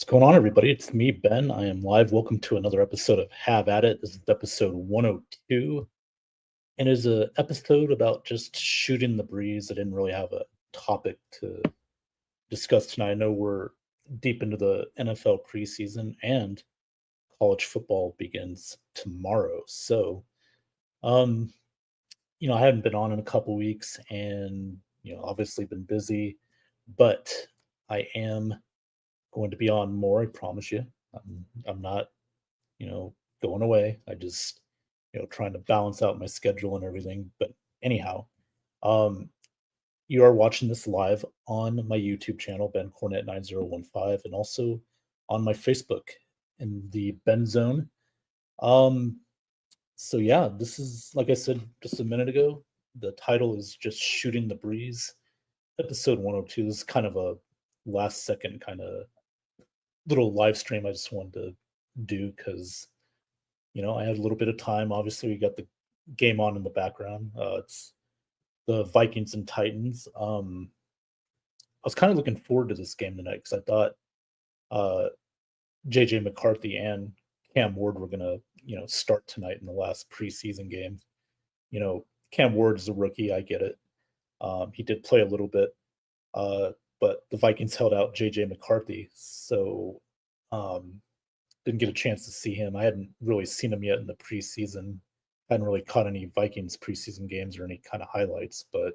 What's going on, everybody? It's me, Ben. I am live. Welcome to another episode of Have at It. This is episode 102, and it is an episode about just shooting the breeze. I didn't really have a topic to discuss tonight. I know we're deep into the NFL preseason, and college football begins tomorrow. So, um, I hadn't been on in a couple weeks, and obviously been busy, but I am going to be on more. I promise you. I'm not going away. I just, trying to balance out my schedule and everything. But anyhow, um, you are watching this live on my YouTube channel, Ben Cornett 9015, and also on my Facebook in the Ben Zone. Um, so yeah, this is like I said just a minute ago. The title is just shooting the breeze, episode 102. This is kind of a last second kind of little live stream I just wanted to do because I had a little bit of time. Obviously, we got the game on in the background. It's the Vikings and Titans. I was kind of looking forward to this game tonight because I thought uh, JJ McCarthy and Cam Ward were gonna, start tonight in the last preseason game. Cam Ward is a rookie. I get it. He did play a little bit, uh, but the Vikings held out JJ McCarthy, so um, didn't get a chance to see him. I hadn't really seen him yet in the preseason. Hadn't really caught any Vikings preseason games or any kind of highlights, but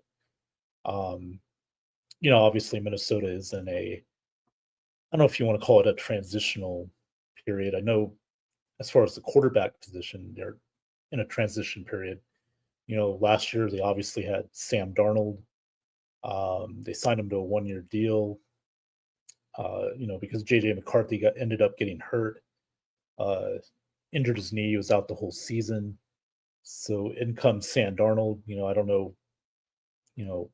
um, obviously Minnesota is in a I don't know if you want to call it a transitional period. I know as far as the quarterback position, they're in a transition period. Last year they obviously had Sam Darnold. They signed him to a 1-year deal. Because JJ McCarthy ended up getting hurt, uh, injured his knee, he was out the whole season. So in comes Sam Darnold. I don't know, you know,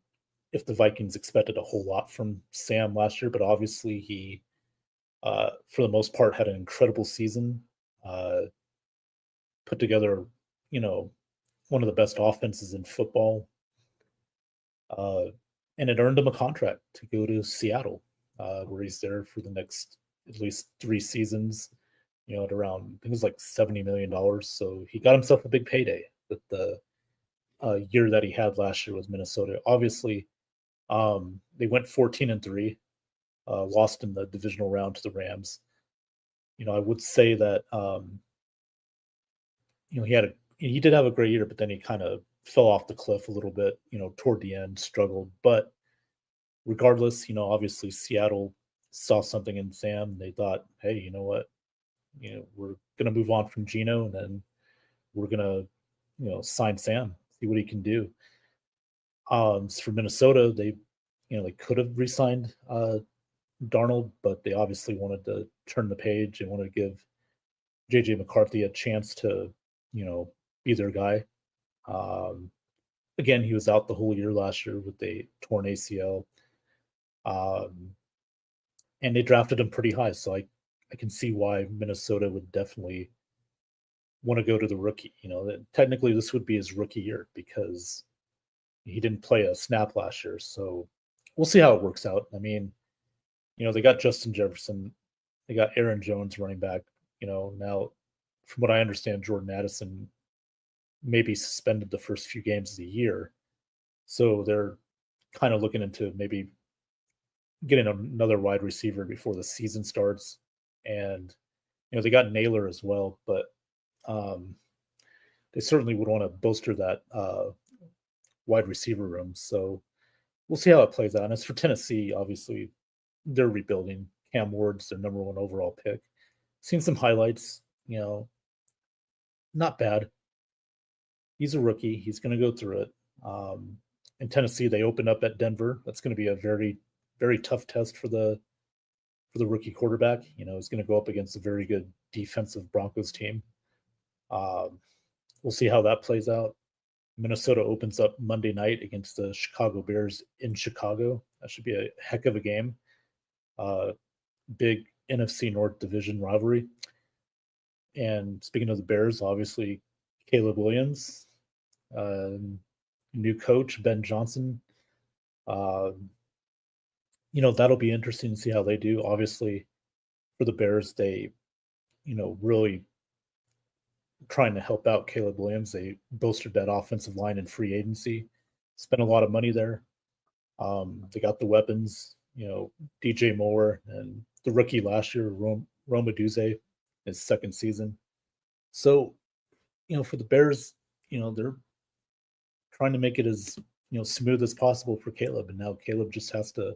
if the Vikings expected a whole lot from Sam last year, but obviously he, for the most part, had an incredible season. Uh, Put together, you know, one of the best offenses in football, uh, and it earned him a contract to go to Seattle, where he's there for the next at least 3 seasons. At around I think it was like $70 million. So he got himself a big payday with the year that he had last year with Minnesota. Obviously, they went 14-3, lost in the divisional round to the Rams. I would say that he did have a great year, but then he kind of fell off the cliff a little bit. Toward the end, struggled. But regardless, obviously Seattle saw something in Sam. They thought, hey, you know what? We're gonna move on from Geno, and then we're gonna, sign Sam, see what he can do. For Minnesota, they could have re-signed Darnold, but they obviously wanted to turn the page and wanted to give JJ McCarthy a chance to, you know, be their guy. Um, Again, he was out the whole year last year with a torn ACL, um, and they drafted him pretty high. So I can see why Minnesota would definitely want to go to the rookie. That technically this would be his rookie year because he didn't play a snap last year. So we'll see how it works out. I mean, they got Justin Jefferson, they got Aaron Jones running back. Now from what I understand, Jordan Addison may be suspended the first few games of the year. So they're kind of looking into maybe getting another wide receiver before the season starts. And, they got Naylor as well, but um, they certainly would want to bolster that wide receiver room. So we'll see how it plays out. And as for Tennessee, obviously they're rebuilding. Cam Ward's their number one overall pick. Seen some highlights, not bad. He's a rookie. He's going to go through it. In Tennessee, they open up at Denver. That's going to be a very, very tough test for the rookie quarterback. He's going to go up against a very good defensive Broncos team. We'll see how that plays out. Minnesota opens up Monday night against the Chicago Bears in Chicago. That should be a heck of a game. Big NFC North division rivalry. And speaking of the Bears, obviously Caleb Williams, new coach Ben Johnson. That'll be interesting to see how they do. Obviously, for the Bears, they, really trying to help out Caleb Williams. They bolstered that offensive line in free agency, spent a lot of money there. They got the weapons, DJ Moore and the rookie last year, Rome Odunze, his second season. So, for the Bears, they're trying to make it as smooth as possible for Caleb, and now Caleb just has to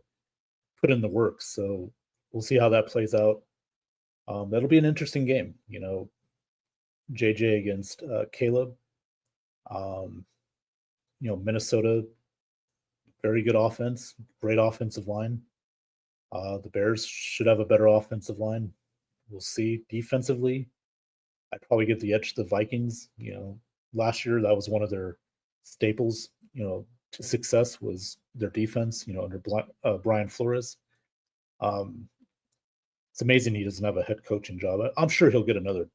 put in the work. So we'll see how that plays out. That'll be an interesting game. JJ against Caleb. Minnesota, very good offense, great offensive line. The Bears should have a better offensive line. We'll see. Defensively, I'd probably give the edge to the Vikings. Last year that was one of their staples, to success was their defense, under Brian Flores. It's amazing he doesn't have a head coaching job. I'm sure he'll get another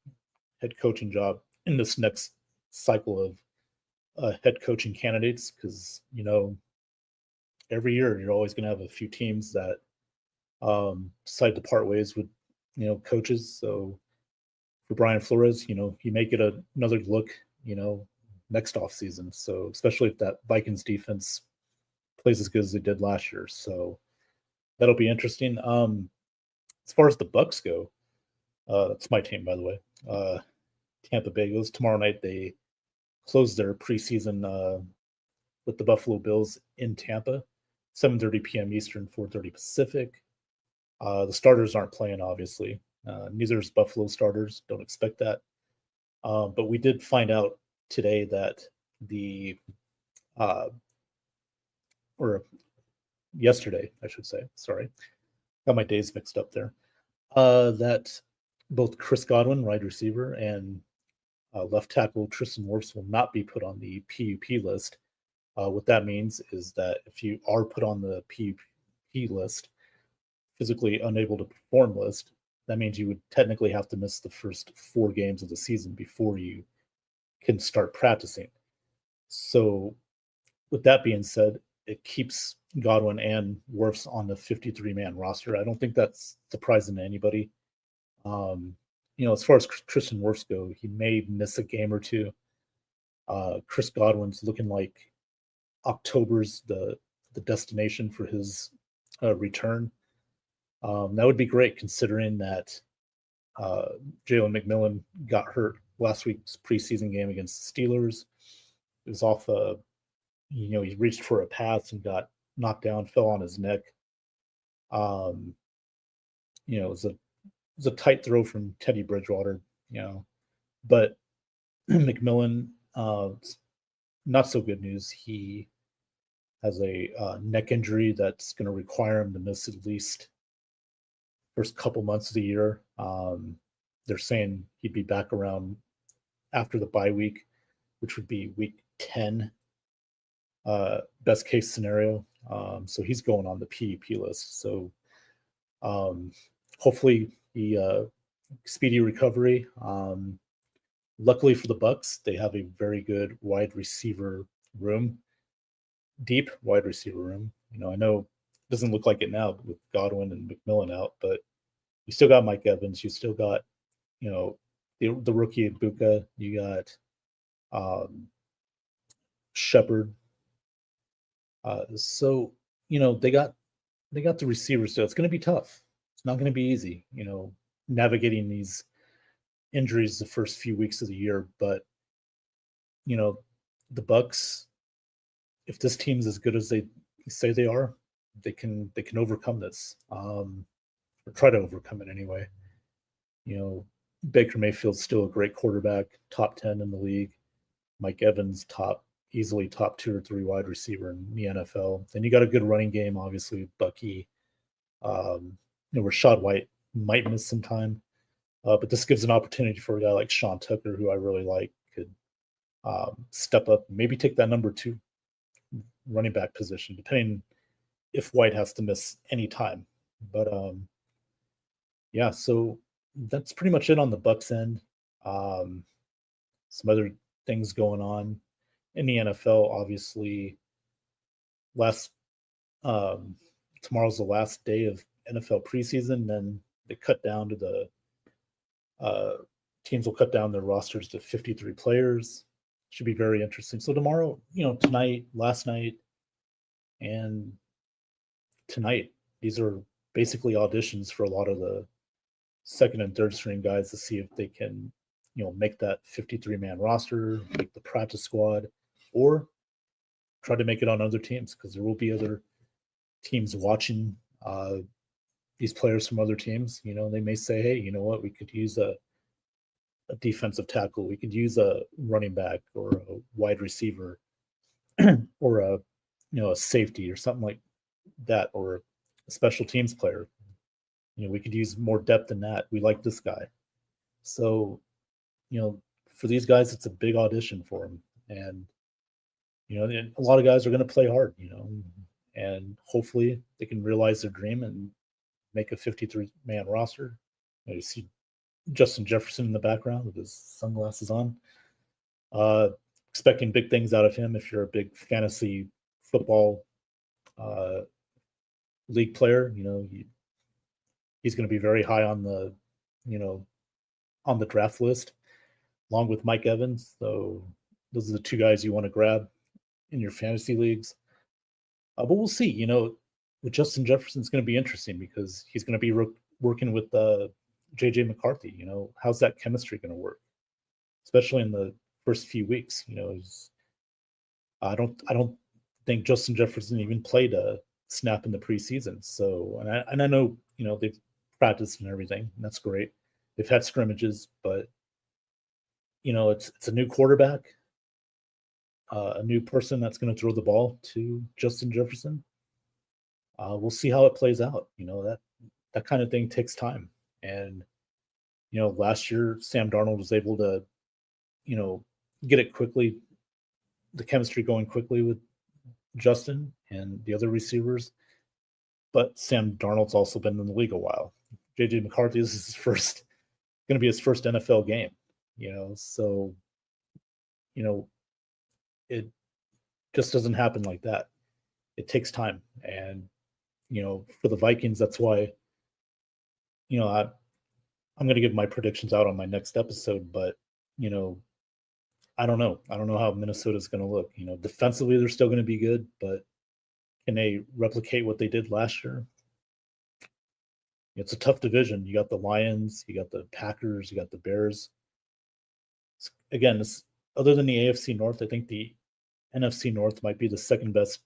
head coaching job in this next cycle of head coaching candidates because, every year you're always going to have a few teams that decide to part ways with, coaches. So for Brian Flores, he may get another look, next off season. So especially if that Vikings defense plays as good as they did last year. So that'll be interesting. As far as the Bucks go, that's my team, by the way. Tampa Bay goes tomorrow night. They close their preseason with the Buffalo Bills in Tampa, 7:30 p.m. Eastern, 4:30 Pacific. The starters aren't playing, obviously. Neither is Buffalo starters. Don't expect that. But we did find out today that or yesterday, I should say. Sorry, got my days mixed up there. That both Chris Godwin, wide receiver, and left tackle Tristan Wirfs will not be put on the PUP list. What that means is that if you are put on the PUP list, physically unable to perform list, that means you would technically have to miss the first 4 games of the season before you can start practicing. So with that being said, it keeps Godwin and Wirfs on the 53-man roster. I don't think that's surprising to anybody. As far as Tristan Wirfs go, he may miss a game or two. Chris Godwin's looking like October's the destination for his return. That would be great considering that Jalen McMillan got hurt last week's preseason game against the Steelers. It was off he reached for a pass and got knocked down, fell on his neck. It was a tight throw from Teddy Bridgewater, but McMillan, not so good news. He has a neck injury that's going to require him to miss at least first couple months of the year. They're saying he'd be back around after the bye week, which would be week 10, best case scenario. So he's going on the PUP list. So hopefully he speedy recovery. Luckily for the Bucks, they have a very good wide receiver room, deep wide receiver room. I know it doesn't look like it now with Godwin and McMillan out, but you still got Mike Evans. You still got, the rookie Ibuka. You got Shepard. So they got the receivers. So it's going to be tough. It's not going to be easy. Navigating these injuries the first few weeks of the year, but the Bucks, if this team's as good as they say they are, they can overcome this, or try to overcome it anyway. Baker Mayfield's still a great quarterback, top 10 in the league. Mike Evans, easily top 2 or 3 wide receiver in the NFL. Then you got a good running game, obviously. Bucky, Rashad White might miss some time, but this gives an opportunity for a guy like Sean Tucker, who I really like, could step up, maybe take that number 2 running back position, depending if White has to miss any time. But yeah, so that's pretty much it on the Bucks end. Some other things going on in the NFL, obviously. Tomorrow's the last day of NFL preseason. Then They cut down to teams will cut down their rosters to 53 players. Should be very interesting. So tomorrow, tonight, last night, and tonight, these are basically auditions for a lot of the second and third string guys to see if they can, make that 53-man roster, make the practice squad, or try to make it on other teams, because there will be other teams watching these players from other teams. They may say, hey, you know what, we could use a defensive tackle, we could use a running back or a wide receiver or a safety or something like that, or a special teams player. We could use more depth than that. We like this guy. So, for these guys, it's a big audition for them. And, a lot of guys are going to play hard, and hopefully they can realize their dream and make a 53-man roster. You see Justin Jefferson in the background with his sunglasses on. Expecting big things out of him if you're a big fantasy football league player. He's going to be very high on the, on the draft list, along with Mike Evans. So those are the two guys you want to grab in your fantasy leagues. But we'll see. With Justin Jefferson, it's going to be interesting because he's going to be working with JJ McCarthy. How's that chemistry going to work, especially in the first few weeks? I don't think Justin Jefferson even played a snap in the preseason. So, and I know they've practiced and everything, and that's great. They've had scrimmages, but it's a new quarterback, a new person that's going to throw the ball to Justin Jefferson. We'll see how it plays out. That kind of thing takes time. And last year Sam Darnold was able to get it quickly, the chemistry going quickly with Justin and the other receivers. But Sam Darnold's also been in the league a while. JJ McCarthy, this is going to be his first NFL game, so it just doesn't happen like that. It takes time. And for the Vikings, that's why I'm going to give my predictions out on my next episode. But I don't know how Minnesota's going to look. Defensively they're still going to be good, but can they replicate what they did last year? It's a tough division. You got the Lions, you got the Packers, you got the Bears. Again, other than the AFC North, I think the NFC North might be the second best.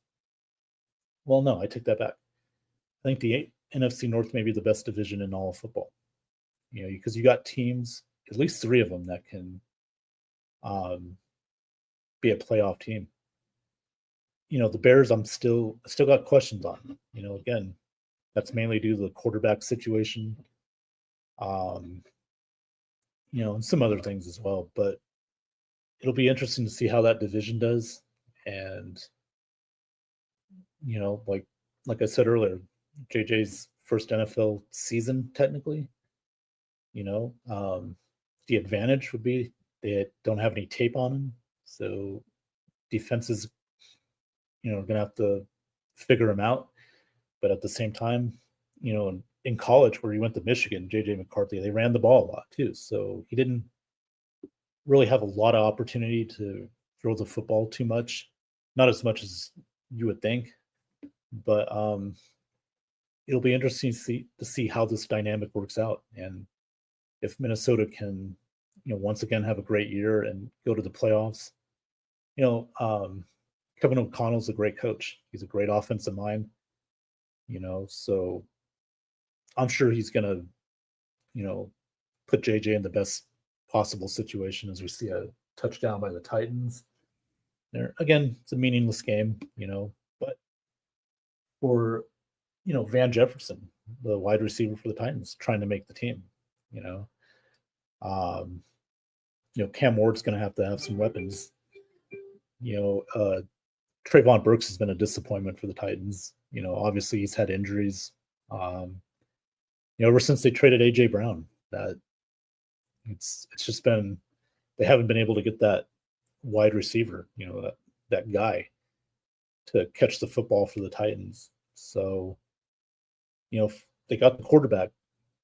Well, no, I take that back. I think the NFC North may be the best division in all of football. Because you got teams, at least three of them, that can be a playoff team. The Bears, I still got questions on. Again, that's mainly due to the quarterback situation, and some other things as well. But it'll be interesting to see how that division does. And like I said earlier, JJ's first NFL season, technically. The advantage would be they don't have any tape on him, so defenses, are going to have to figure him out. But at the same time, in college where he went to Michigan, JJ McCarthy, they ran the ball a lot too. So he didn't really have a lot of opportunity to throw the football too much, not as much as you would think. But it'll be interesting to see how this dynamic works out, and if Minnesota can, once again have a great year and go to the playoffs. Kevin O'Connell's a great coach. He's a great offensive mind. So I'm sure he's gonna, put JJ in the best possible situation as we see a touchdown by the Titans. There again, it's a meaningless game, but for Van Jefferson, the wide receiver for the Titans, trying to make the team, Cam Ward's going to have some weapons. Trayvon Brooks has been a disappointment for the Titans. Obviously he's had injuries. Ever since they traded AJ Brown, that it's just been, they haven't been able to get that wide receiver, that guy to catch the football for the Titans. So, they got the quarterback,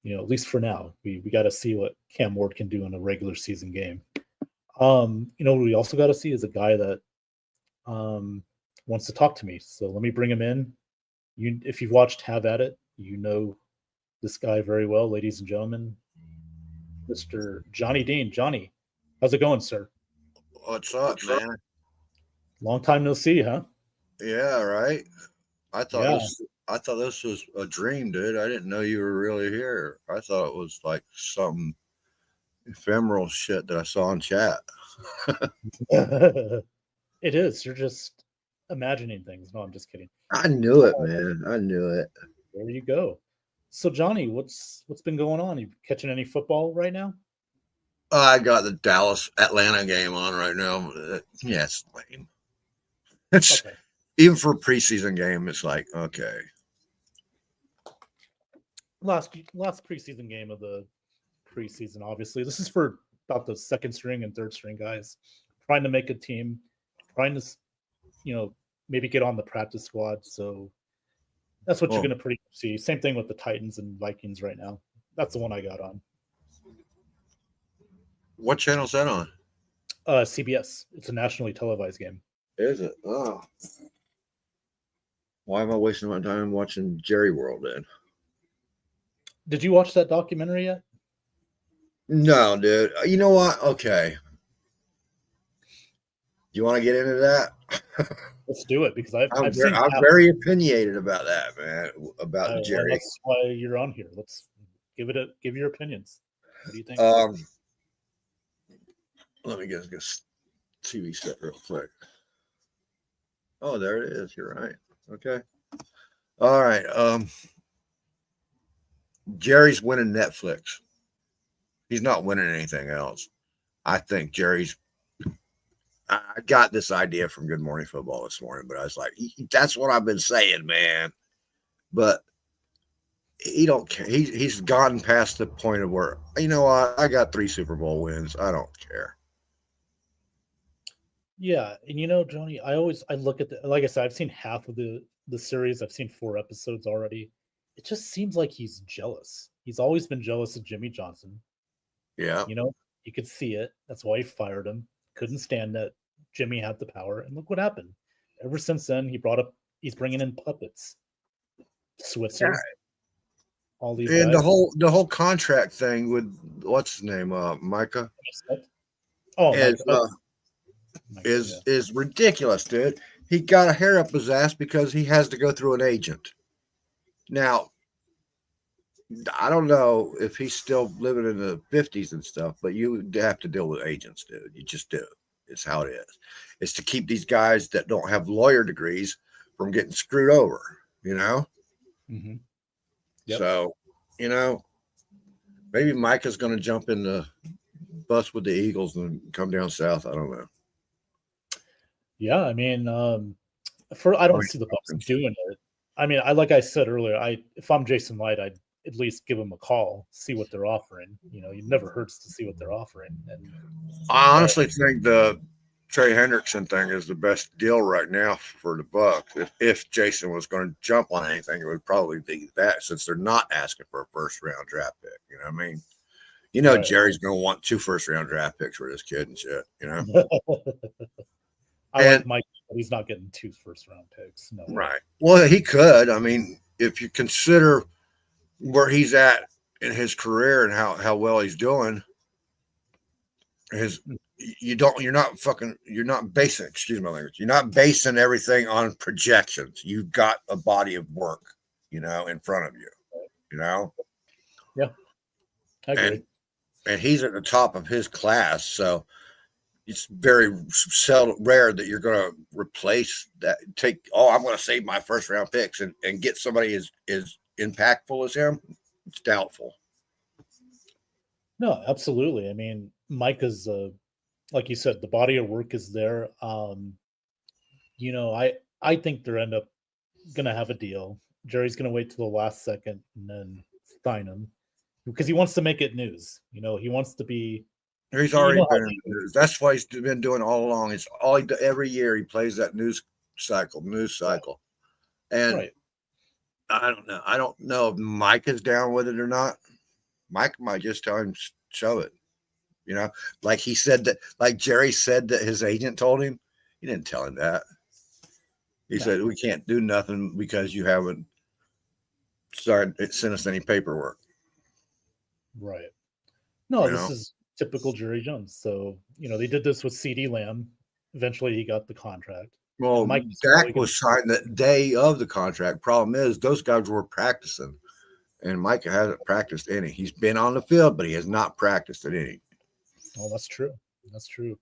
at least for now. We got to see what Cam Ward can do in a regular season game. What we also got to see is a guy that wants to talk to me. So let me bring him in. If you've watched Have at It, you know this guy very well, ladies and gentlemen. Mr. Johnny Dean. Johnny, how's it going, sir? What's up, man? Long time no see, huh? Yeah, right. I thought Yeah. this was a dream, dude. I didn't know you were really here. I thought it was like some ephemeral shit that I saw in chat. It is. You're just imagining things. No, I'm just kidding. I knew it, man. I knew it. There you go. So Johnny, what's been going on? You catching any football right now? I got the Dallas Atlanta game on right now. Yeah, it's lame. It's Okay. even for a preseason game. It's like okay. Last preseason game of the preseason. Obviously, this is for about the second string and third string guys trying to make a team, trying to maybe get on the practice squad. So that's what you're going to pretty much see. Same thing with the Titans and Vikings right now. That's the one I got on. What channel's that on? CBS. It's a nationally televised game. Is it? Oh. Why am I wasting my time watching Jerry World then? Did you watch that documentary yet? No, dude. You know what? Okay. You want to get into that? Let's do it because I'm very opinionated about that, man. About Jerry. Well, that's why you're on here. Let's give your opinions. What do you think? Let me get this TV set real quick. Oh, there it is. You're right. Okay. All right. Jerry's winning Netflix. He's not winning anything else. I think I got this idea from Good Morning Football this morning, but I was like, that's what I've been saying, man. But he don't care. He's gotten past the point of where, you know what? I got 3 Super Bowl wins. I don't care. Yeah, and Johnny, I look at like I said, I've seen half of the series. I've seen 4 episodes already. It just seems like he's jealous. He's always been jealous of Jimmy Johnson. Yeah. You could see it. That's why he fired him. Couldn't stand that Jimmy had the power. And look what happened. Ever since then, he's bringing in puppets. Switzer. Yeah. All these and guys. the whole contract thing with what's his name? Micah. Oh, is ridiculous, dude. He got a hair up his ass because he has to go through an agent. Now, I don't know if he's still living in the 50s and stuff, but you have to deal with agents, dude. You just do. It's how it is. It's to keep these guys that don't have lawyer degrees from getting screwed over, Mm-hmm. Yep. So, maybe Micah's going to jump in the bus with the Eagles and come down south. I don't know. Yeah, I mean, I don't see the Bucs doing it. I mean, like I said earlier, if I'm Jason Light, I'd at least give them a call, see what they're offering. It never hurts to see what they're offering. And I honestly think the Trey Hendrickson thing is the best deal right now for the Bucs. If Jason was going to jump on anything, it would probably be that, since they're not asking for a first-round draft pick. You know what I mean? Right. Jerry's going to want 2 first-round draft picks for this kid and shit. Like Mike, but he's not getting 2 first-round picks. No. Right. Well, he could. I mean, if you consider where he's at in his career and how well he's doing, you're not basing, excuse my language, you're not basing everything on projections. You've got a body of work, in front of you, Yeah. I agree. And he's at the top of his class, so it's very rare that you're going to replace that. I'm going to save my first round picks and get somebody as impactful as him. It's doubtful. No, absolutely. I mean, Micah's, like you said, the body of work is there. I think they're end up going to have a deal. Jerry's going to wait till the last second and then sign him because he wants to make it news. He wants to be. He's already been in the news. That's what he's been doing all along. It's all every year he plays that news cycle. And right. I don't know if Mike is down with it or not. Mike might just tell him show it. You know, like he said that, like Jerry said that his agent told him. He didn't tell him that. He said we can't do nothing because you haven't sent us any paperwork. Right. No, You this know? is typical Jerry Jones. So, they did this with CD Lamb. Eventually he got the contract. Well, Mike was Dak was signed the day of the contract. Problem is, those guys were practicing, and Micah hasn't practiced any. He's been on the field, but he has not practiced at any. Oh, that's true. That's true.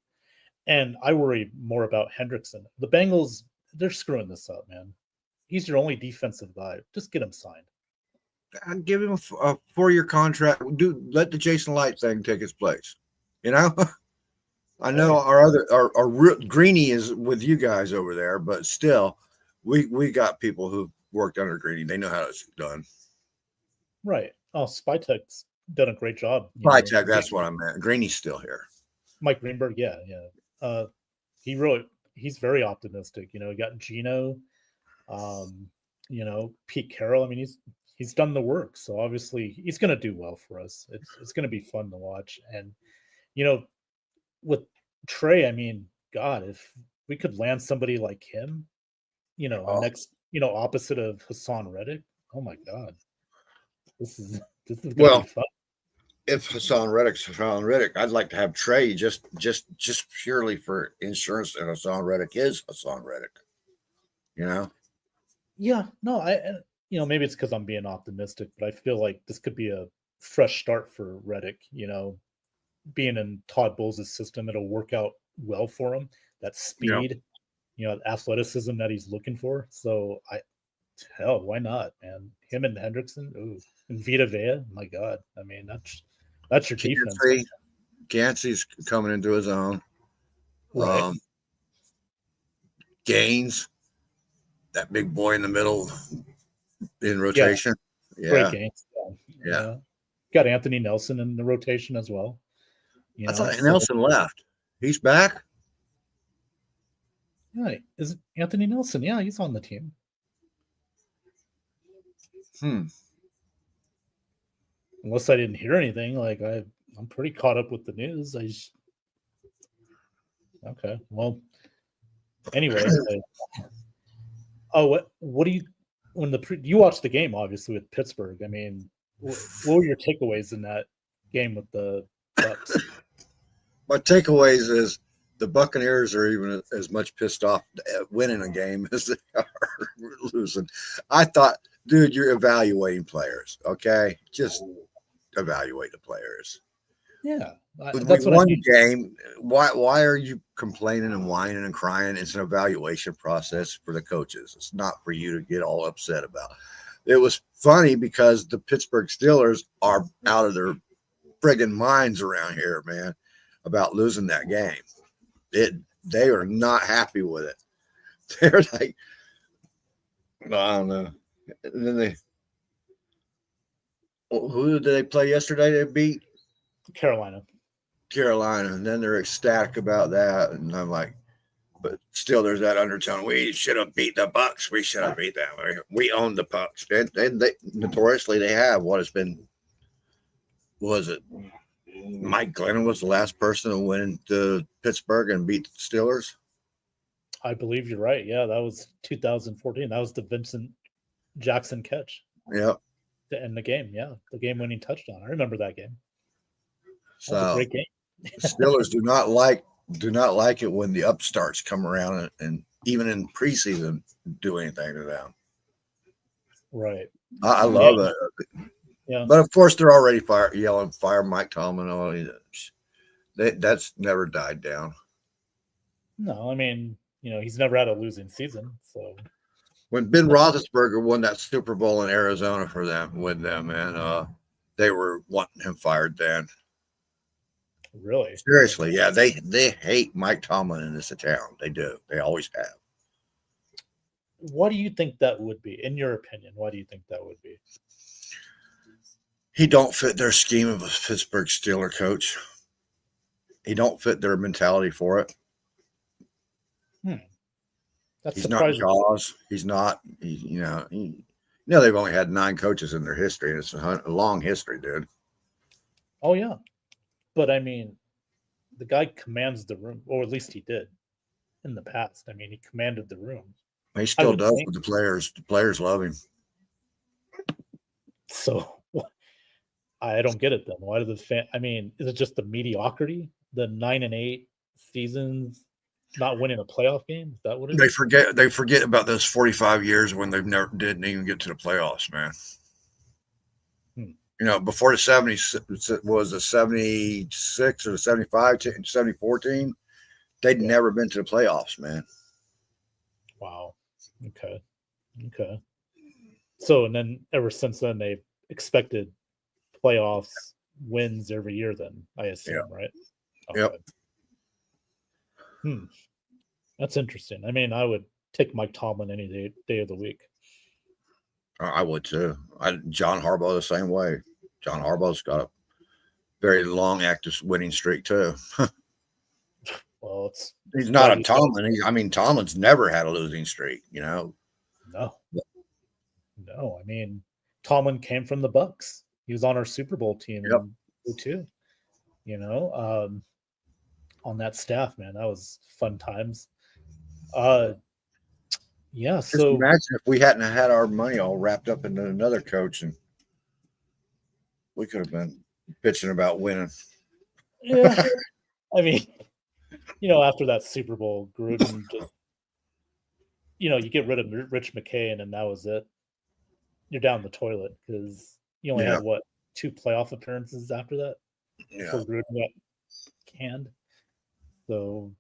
And I worry more about Hendrickson. The Bengals, they're screwing this up, man. He's your only defensive guy. Just get him signed. I'd give him a 4-year contract. Let the Jason Light thing take its place. You know, I know our Greeny is with you guys over there, but still, we got people who worked under Greeny. They know how it's done. Right. Oh, Spytek's done a great job. Spytek, that's what I meant. Greeny's still here. Mike Greenberg, yeah. He's very optimistic. He got Gino, Pete Carroll. I mean, he's done the work, so obviously he's going to do well for us. It's going to be fun to watch. And with Trey, I mean, God, if we could land somebody like him, next, opposite of Hassan Reddick, oh my God, this is going to be fun. If Hassan Reddick, I'd like to have Trey just purely for insurance, and Hassan Reddick is Hassan Reddick. Yeah, no, maybe it's because I'm being optimistic, but I feel like this could be a fresh start for Reddick. Being in Todd Bowles' system, it'll work out well for him. That speed, athleticism that he's looking for. So why not, man? Him and Hendrickson, ooh, and Vita Vea, my God. I mean, that's your defense. Gansey's coming into his own. Right. Gaines, that big boy in the middle in rotation. Yeah. Great Gaines. Yeah. Got Anthony Nelson in the rotation as well. I thought Nelson left. He's back? Yeah, is Anthony Nelson? Yeah, he's on the team. Unless I didn't hear anything, like I'm pretty caught up with the news. Okay, well, anyway. What do you you watched the game obviously with Pittsburgh? I mean, what were your takeaways in that game with the Bucs? My takeaways is the Buccaneers are even as much pissed off at winning a game as they are losing. I thought, dude, you're evaluating players, okay? Just evaluate the players. Yeah, that's what game. Why are you complaining and whining and crying? It's an evaluation process for the coaches. It's not for you to get all upset about. It was funny because the Pittsburgh Steelers are out of their friggin' minds around here, man, about losing that game. They are not happy with it. They're like, I don't know. And then who did they play yesterday? They beat Carolina, and then they're ecstatic about that. And I'm like, but still, there's that undertone. We should have beat the Bucs. We should have beat them. We own the Bucs. They notoriously they have. Was it Mike Glennon was the last person to win to Pittsburgh and beat the Steelers? I believe you're right. Yeah, that was 2014. That was the Vincent Jackson catch. Yep. To end the game. Yeah, the game-winning touchdown. I remember that game. So that was a great game. The Steelers do not like it when the upstarts come around and even in preseason do anything to them. Right. I love it. Yeah. But of course, they're already yelling fire Mike Tomlin. That's never died down. No, I mean, he's never had a losing season. So when Ben Roethlisberger won that Super Bowl in Arizona for them, and they were wanting him fired then. Really? Seriously, yeah. They hate Mike Tomlin in this town. They do. They always have. What do you think that would be, in your opinion? Why do you think that would be? He don't fit their scheme of a Pittsburgh Steeler coach. He don't fit their mentality for it. That's he's surprising. Not Jaws. He's not. They've only had 9 coaches in their history, and it's a long history, dude. Oh yeah, but I mean, the guy commands the room, or at least he did in the past. I mean, he commanded the room. He I still would does think with the players. The players love him. so. I don't get it then. Why do the fan? I mean, is it just the mediocrity? The 9-8 seasons, not winning a playoff game? Is that what it They is? forget about those 45 years when they never didn't even get to the playoffs, man. Hmm. You know, before the 70s was the 76 or the 75, 74 team, they'd Yeah. never been to the playoffs, man. Wow. Okay. Okay. So, and then ever since then, they've expected playoffs wins every year. Then I Yeah. assume, right? Yep. Okay. Hmm. That's interesting. I mean, I would take Mike Tomlin any day of the week. I would too. John Harbaugh the same way. John Harbaugh's got a very long active winning streak too. Well, it's He's not glad a he's got Tomlin. Tomlin's never had a losing streak, you know. no, no. I mean, Tomlin came from the Bucks. He was on our Super Bowl team Yep. in 2002. You know, on that staff, man, that was fun times. Yeah. Just So imagine if we hadn't had our money all wrapped up into another coach, and we could have been pitching about winning. yeah, I mean, after that Super Bowl, Gruden just, you get rid of Rich McKay, and that was it. You're down the toilet because you only Yeah. had what 2 playoff appearances after that Yeah. before Gruden got canned. So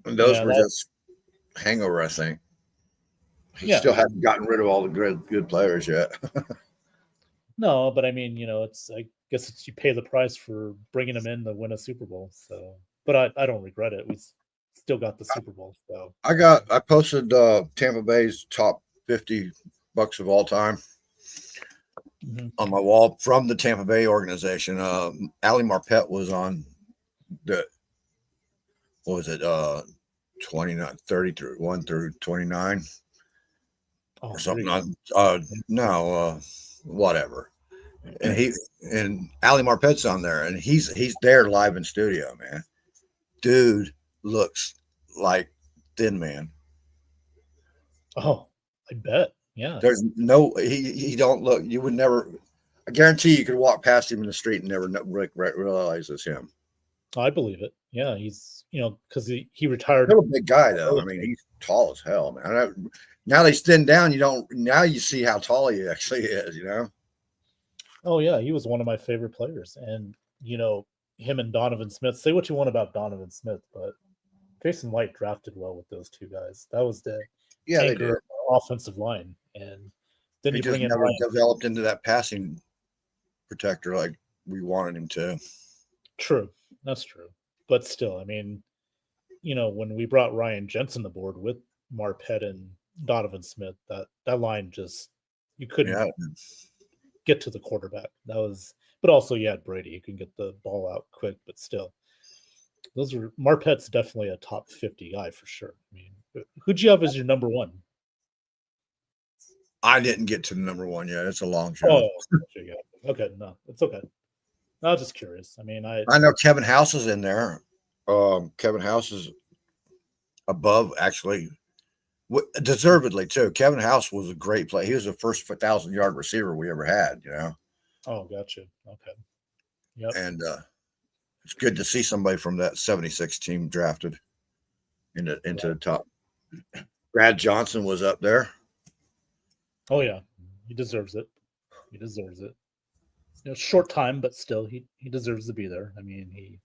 And those yeah, were just hangover, I think. He yeah. still hadn't gotten rid of all the good players yet. No, but I mean, I guess you pay the price for bringing him in to win a Super Bowl. So, but I don't regret it. We still got the Super Bowl. So I posted Tampa Bay's top 50 bucks of all time on my wall from the Tampa Bay organization. Ali Marpet was on the, what was it, 29, 30 through 1 through 29 or something. Whatever. And Ali Marpet's on there, and he's there live in studio, man. Dude looks like Thin Man. Oh, I bet. Yeah. There's no, he don't look, you would never, I guarantee you could walk past him in the street and never realize it's him. I believe it. Yeah, he's because he retired. Still a big guy though. I mean, he's tall as hell, man. Now they thinned down. Now you see how tall he actually is. Oh yeah, he was one of my favorite players, and him and Donovan Smith. Say what you want about Donovan Smith, but Jason White drafted well with those two guys. That was the anchor offensive line, and then he you bring just in never Ryan. developed into that passing protector like we wanted him to. True, that's true, but still, I mean, when we brought Ryan Jensen aboard with Marpet and Donovan Smith, that line just you couldn't get to the quarterback. That was, but also you had Brady. You can get the ball out quick, but still, those were Marpet's definitely a top 50 guy for sure. I mean, who'd you have as your number one? I didn't get to the number one yet. It's a long show. Oh, okay, no, it's okay. I was just curious. I mean, I know Kevin House is in there. Kevin House is above, actually, deservedly too. Kevin House was a great play. He was the first 1,000-yard receiver we ever had. Oh, gotcha. Okay. Yep. And it's good to see somebody from that 76 team drafted into the top. Brad Johnson was up there. Oh yeah, he deserves it. He deserves it. Short time, but still, he deserves to be there. I mean,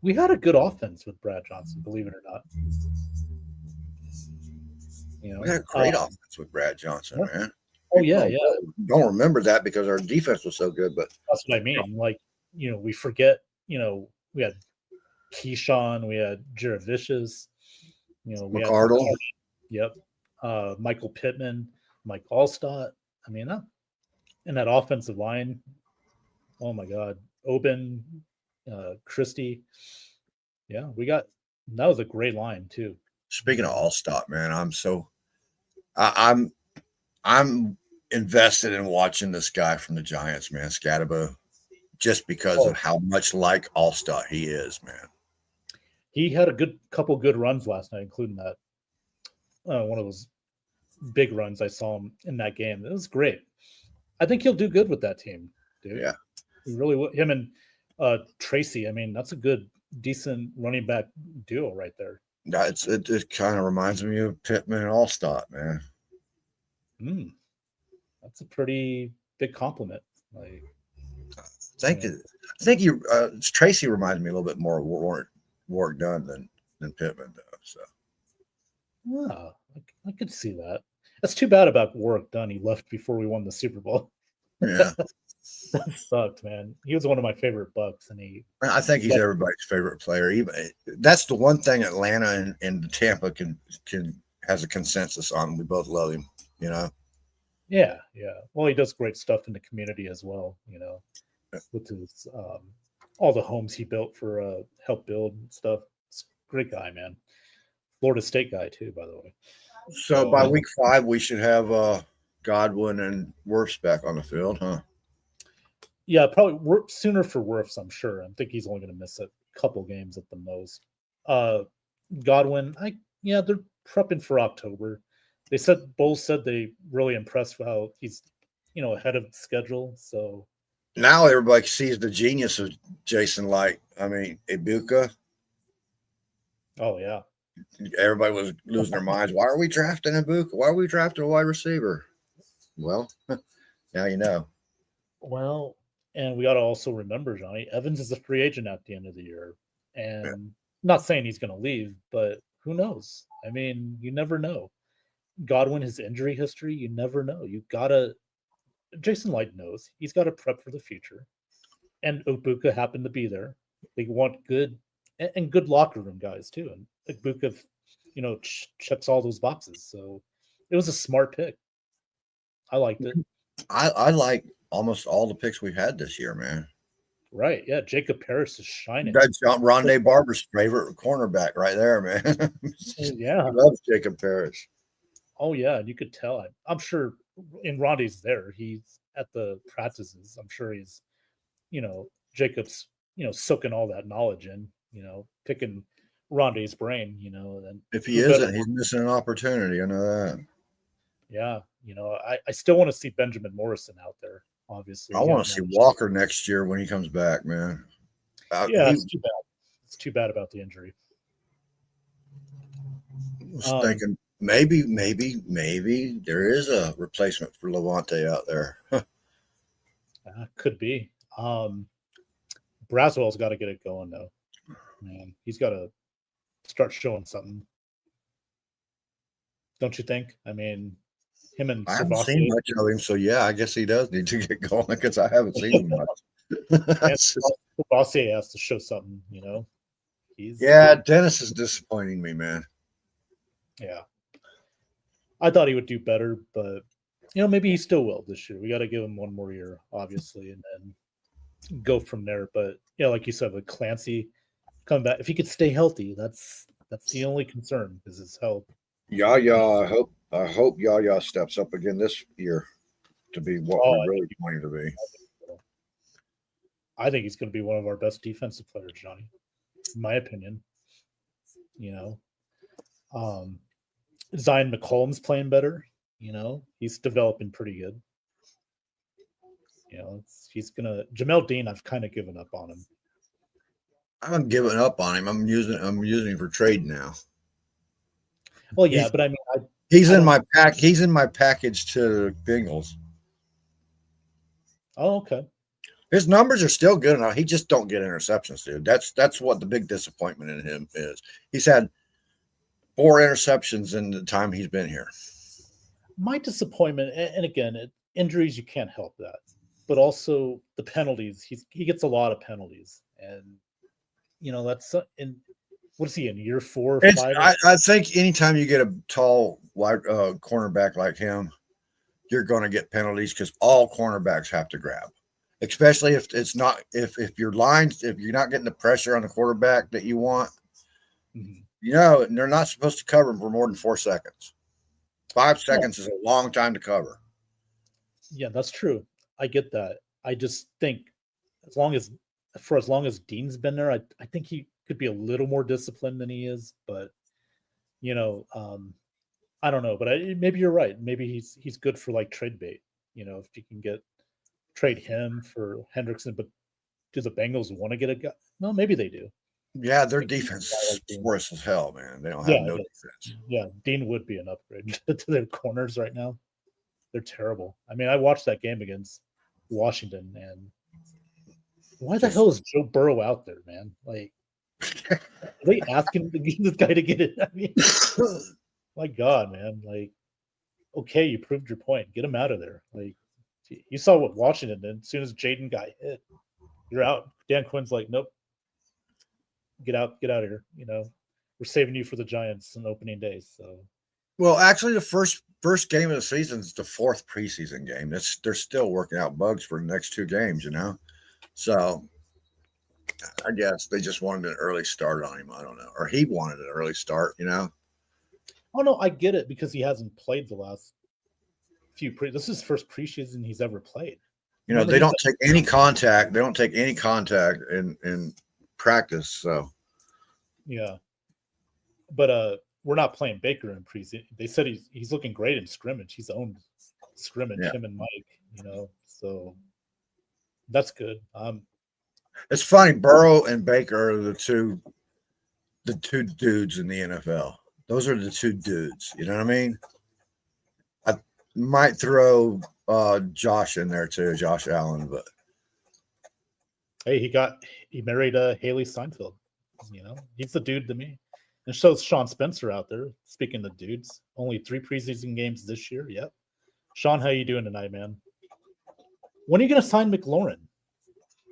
we had a good offense with Brad Johnson, believe it or not. We had a great offense with Brad Johnson, man. Oh yeah. Don't remember that because our defense was so good, but that's what I mean. Like, we forget. We had Keyshawn, we had Jared Vicious, we McArdle. had yep, Michael Pittman, Mike Allstott. I mean, and that offensive line. Oh my God, Oben, Christie. Yeah, that was a great line too. Speaking of Allstott, man, I'm invested in watching this guy from the Giants, man, Scatterbo. just because of how much like Allstott he is, man. He had a couple good runs last night, including that one of those big runs I saw him in that game. It was great. I think he'll do good with that team, dude. Yeah. He really him and Tracy. I mean, that's a good, decent running back duo right there. It kind of reminds me of Pittman and Allstott, man. That's a pretty big compliment. Like, I think you Tracy reminds me a little bit more of Warwick Dunn than Pittman does. So, yeah, I could see that. That's too bad about Warwick Dunn. He left before we won the Super Bowl. Yeah, that sucked, man. He was one of my favorite Bucks, and I think he's everybody's favorite player. Even that's the one thing Atlanta and Tampa can has a consensus on. We both love him, you know. Yeah. Well, he does great stuff in the community as well, you know, with his all the homes he built for help build and stuff. It's a great guy, man. Florida State guy too, by the way. So by week 5, we should have Godwin and Wirfs back on the field, huh? Yeah, probably sooner for Wirfs, I'm sure. I think he's only going to miss a couple games at the most. Godwin, they're prepping for October. Bowles said they really impressed with how he's, ahead of schedule. So now everybody sees the genius of Jason Light. I mean, Ibuka. Oh yeah. Everybody was losing their minds. Why are we drafting Ibuka? Why are we drafting a wide receiver? Well, now you know. Well, and we got to also remember, Johnny, Evans is a free agent at the end of the year. And not saying he's going to leave, but who knows? I mean, you never know. Godwin, his injury history, you never know. Jason Light knows. He's got to prep for the future. And Ibuka happened to be there. They want good locker room guys too. And Ibuka, checks all those boxes. So it was a smart pick. I liked it. I like almost all the picks we've had this year, man. Right. Yeah. Jacob Parris is shining. That's Rondé Barber's favorite cornerback right there, man. Yeah. He loves Jacob Parris. Oh, yeah. And you could tell. I'm sure in Rondé's there. He's at the practices. I'm sure he's, Jacob's, soaking all that knowledge in, picking Rondé's brain, and if he isn't, he's missing an opportunity. I know that. Yeah. I still want to see Benjamin Morrison out there, obviously. I want to see Walker next year when he comes back, man. It's too bad. It's too bad about the injury. I was thinking maybe there is a replacement for Levante out there. Could be. Braswell's got to get it going, though. Man, he's got to start showing something. Don't you think? I mean, him and I haven't seen much of him, so yeah, I guess he does need to get going because I haven't seen him much. Bossier has to show something, Dennis is disappointing me, man. Yeah. I thought he would do better, but maybe he still will this year. We got to give him one more year, obviously, and then go from there. But like you said, with Clancy coming back, if he could stay healthy, that's the only concern is his health. I hope Yaya steps up again this year to be what we really want him to be. I think he's going to be one of our best defensive players, Johnny, in my opinion. Zion McCollum's playing better. He's developing pretty good. He's gonna Jamel Dean. I've kind of given up on him. I haven't given up on him. I'm using him for trade now. Well, yeah, but I mean, he's in my pack. He's in my package to Bengals. Oh, okay. His numbers are still good enough. He just don't get interceptions, dude. That's what the big disappointment in him is. He's had 4 interceptions in the time he's been here. My disappointment, and again, injuries, you can't help that, but also the penalties. He gets a lot of penalties, and that's in. What is he in year 4 or 5? I think anytime you get a tall wide cornerback like him, you're going to get penalties because all cornerbacks have to grab, especially if it's not if you're not getting the pressure on the quarterback that you want. Mm-hmm. They're not supposed to cover him for more than 4 seconds. 5 seconds is a long time to cover. Yeah, that's true. I get that. I just think as long as Dean's been there, I think he could be a little more disciplined than he is. But I don't know. But maybe you're right. Maybe he's good for like trade bait. If you can trade him for Hendrickson, but do the Bengals want to get a guy? No, maybe they do. Yeah, their defense is worse as hell, man. They don't have no defense. Yeah, Dean would be an upgrade to their corners right now. They're terrible. I mean, I watched that game against Washington, and why the hell is Joe Burrow out there, man? Like, are they asking this guy to get it? I mean, my God, man. Like, okay, you proved your point. Get him out of there. Like, you saw what Washington did. As soon as Jaden got hit, you're out. Dan Quinn's like, nope. Get out of here. We're saving you for the Giants on opening day. So, well, actually, the first game of the season is the 4th preseason game. They're still working out bugs for the next 2 games, So, I guess they just wanted an early start on him. I don't know, or he wanted an early start. Oh no, I get it because he hasn't played the last few. This is his first preseason he's ever played. They don't take any contact. They don't take any contact in practice. So, yeah, but we're not playing Baker in preseason. They said he's looking great in scrimmage. He's owned scrimmage, him and Mike. So that's good. It's funny. Burrow and Baker are the two dudes in the NFL. Those are the 2 dudes. You know what I mean? I might throw Josh in there too, Josh Allen, but hey, he married Haley Steinfeld. He's the dude to me. And so Sean Spencer out there. Speaking of dudes, only 3 preseason games this year. Yep. Sean, how you doing tonight, man? When are you going to sign McLaurin?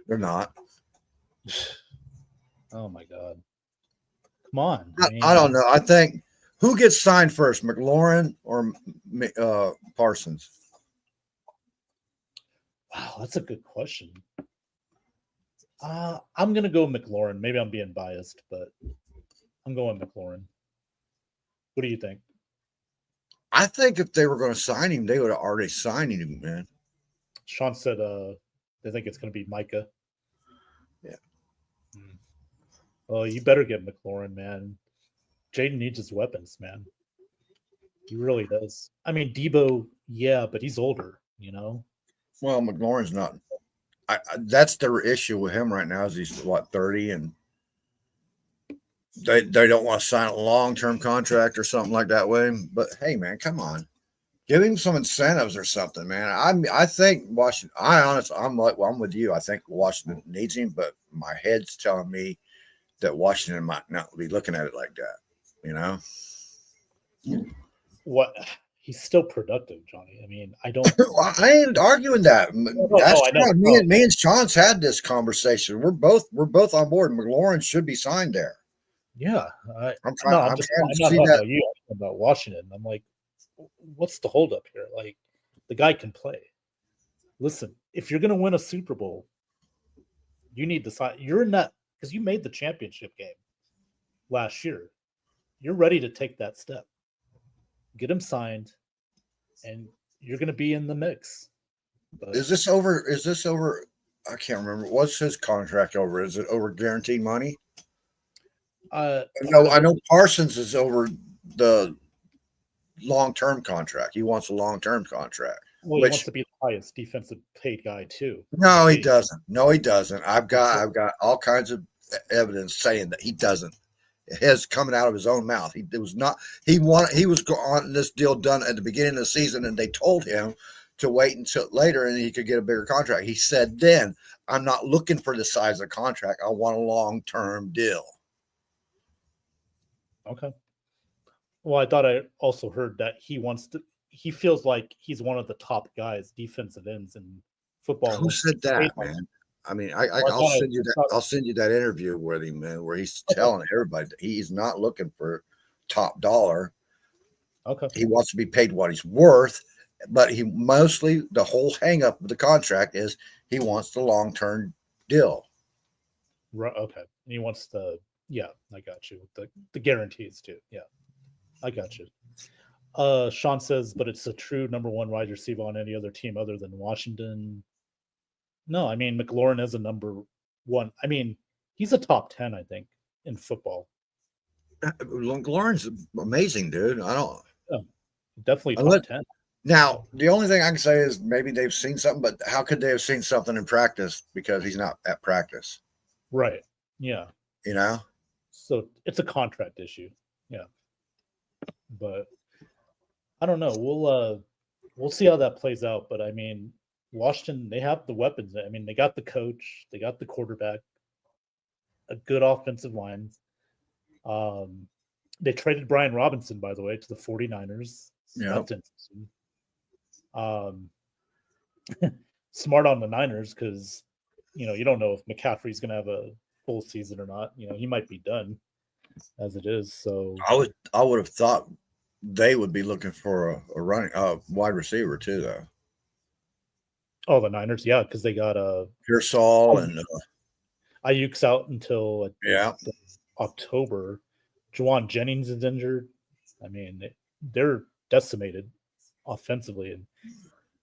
They're not. Oh my God! Come on. I don't know. I think who gets signed first, McLaurin or Parsons? Wow, that's a good question. I'm gonna go McLaurin. Maybe I'm being biased, but I'm going McLaurin. What do you think? I think if they were going to sign him, they would have already signed him, man. Sean said they think it's going to be Micah. Yeah. Oh, you better get McLaurin, man. Jaden needs his weapons, man. He really does. I mean, Debo, yeah, but he's older, Well, McLaurin's not. That's their issue with him right now. Is he's 30, and they don't want to sign a long-term contract or something like that with him. But hey, man, come on, give him some incentives or something, man. I think Washington. I'm with you. I think Washington needs him, but my head's telling me that Washington might not be looking at it like that. What? He's still productive, Johnny. I mean, I don't. I ain't arguing that. Me and Sean's had this conversation. We're both on board. McLaurin should be signed there. Yeah, I'm not talking about you. I'm about Washington. I'm like, what's the holdup here? Like, the guy can play. Listen, if you're going to win a Super Bowl, you need to sign. You're in that because you made the championship game last year. You're ready to take that step. Get him signed, and you're going to be in the mix. But is this over? I can't remember. What's his contract over? Is it over guaranteed money? No, I know Parsons is over the long-term contract. He wants a long-term contract. Well, he wants to be the highest defensive paid guy too. No, he doesn't. I've got all kinds of evidence saying that he doesn't. His coming out of his own mouth. He was on this deal done at the beginning of the season, and they told him to wait until later and he could get a bigger contract. He said, then I'm not looking for the size of the contract. I want a long-term deal. Okay. Well, I thought I also heard that he feels like he's one of the top guys, defensive ends in football. Who said that, man? I mean, I'll send you that. I'll send you that interview with him, man, where he's telling everybody that he's not looking for top dollar. Okay. He wants to be paid what he's worth, but the whole hang up of the contract is he wants the long-term deal. Right. Okay. And he wants I got you. The guarantees too. Yeah. I got you. Sean says, but it's a true number one wide receiver on any other team other than Washington. No, I mean McLaurin is a number one. I mean, he's a top 10, I think, in football. Lauren's amazing, dude. I don't. Yeah, definitely Unless, top 10. now, the only thing I can say is maybe they've seen something, but how could they have seen something in practice because he's not at practice? Right. Yeah. You know? So it's a contract issue. Yeah. But I don't know. We'll see how that plays out. But I mean, Washington, they have the weapons. I mean, they got the coach, they got the quarterback, a good offensive line. They traded Brian Robinson, by the way, to the 49ers. So Yeah. that's interesting. Smart on the Niners because you don't know if McCaffrey's going to have a full season or not. He might be done as it is. So I would have thought they would be looking for a wide receiver too, though. Oh, the Niners, yeah, because they got Pearsall and Ayuk's out until yeah, October. Juwan Jennings is injured. I mean, they're decimated offensively, and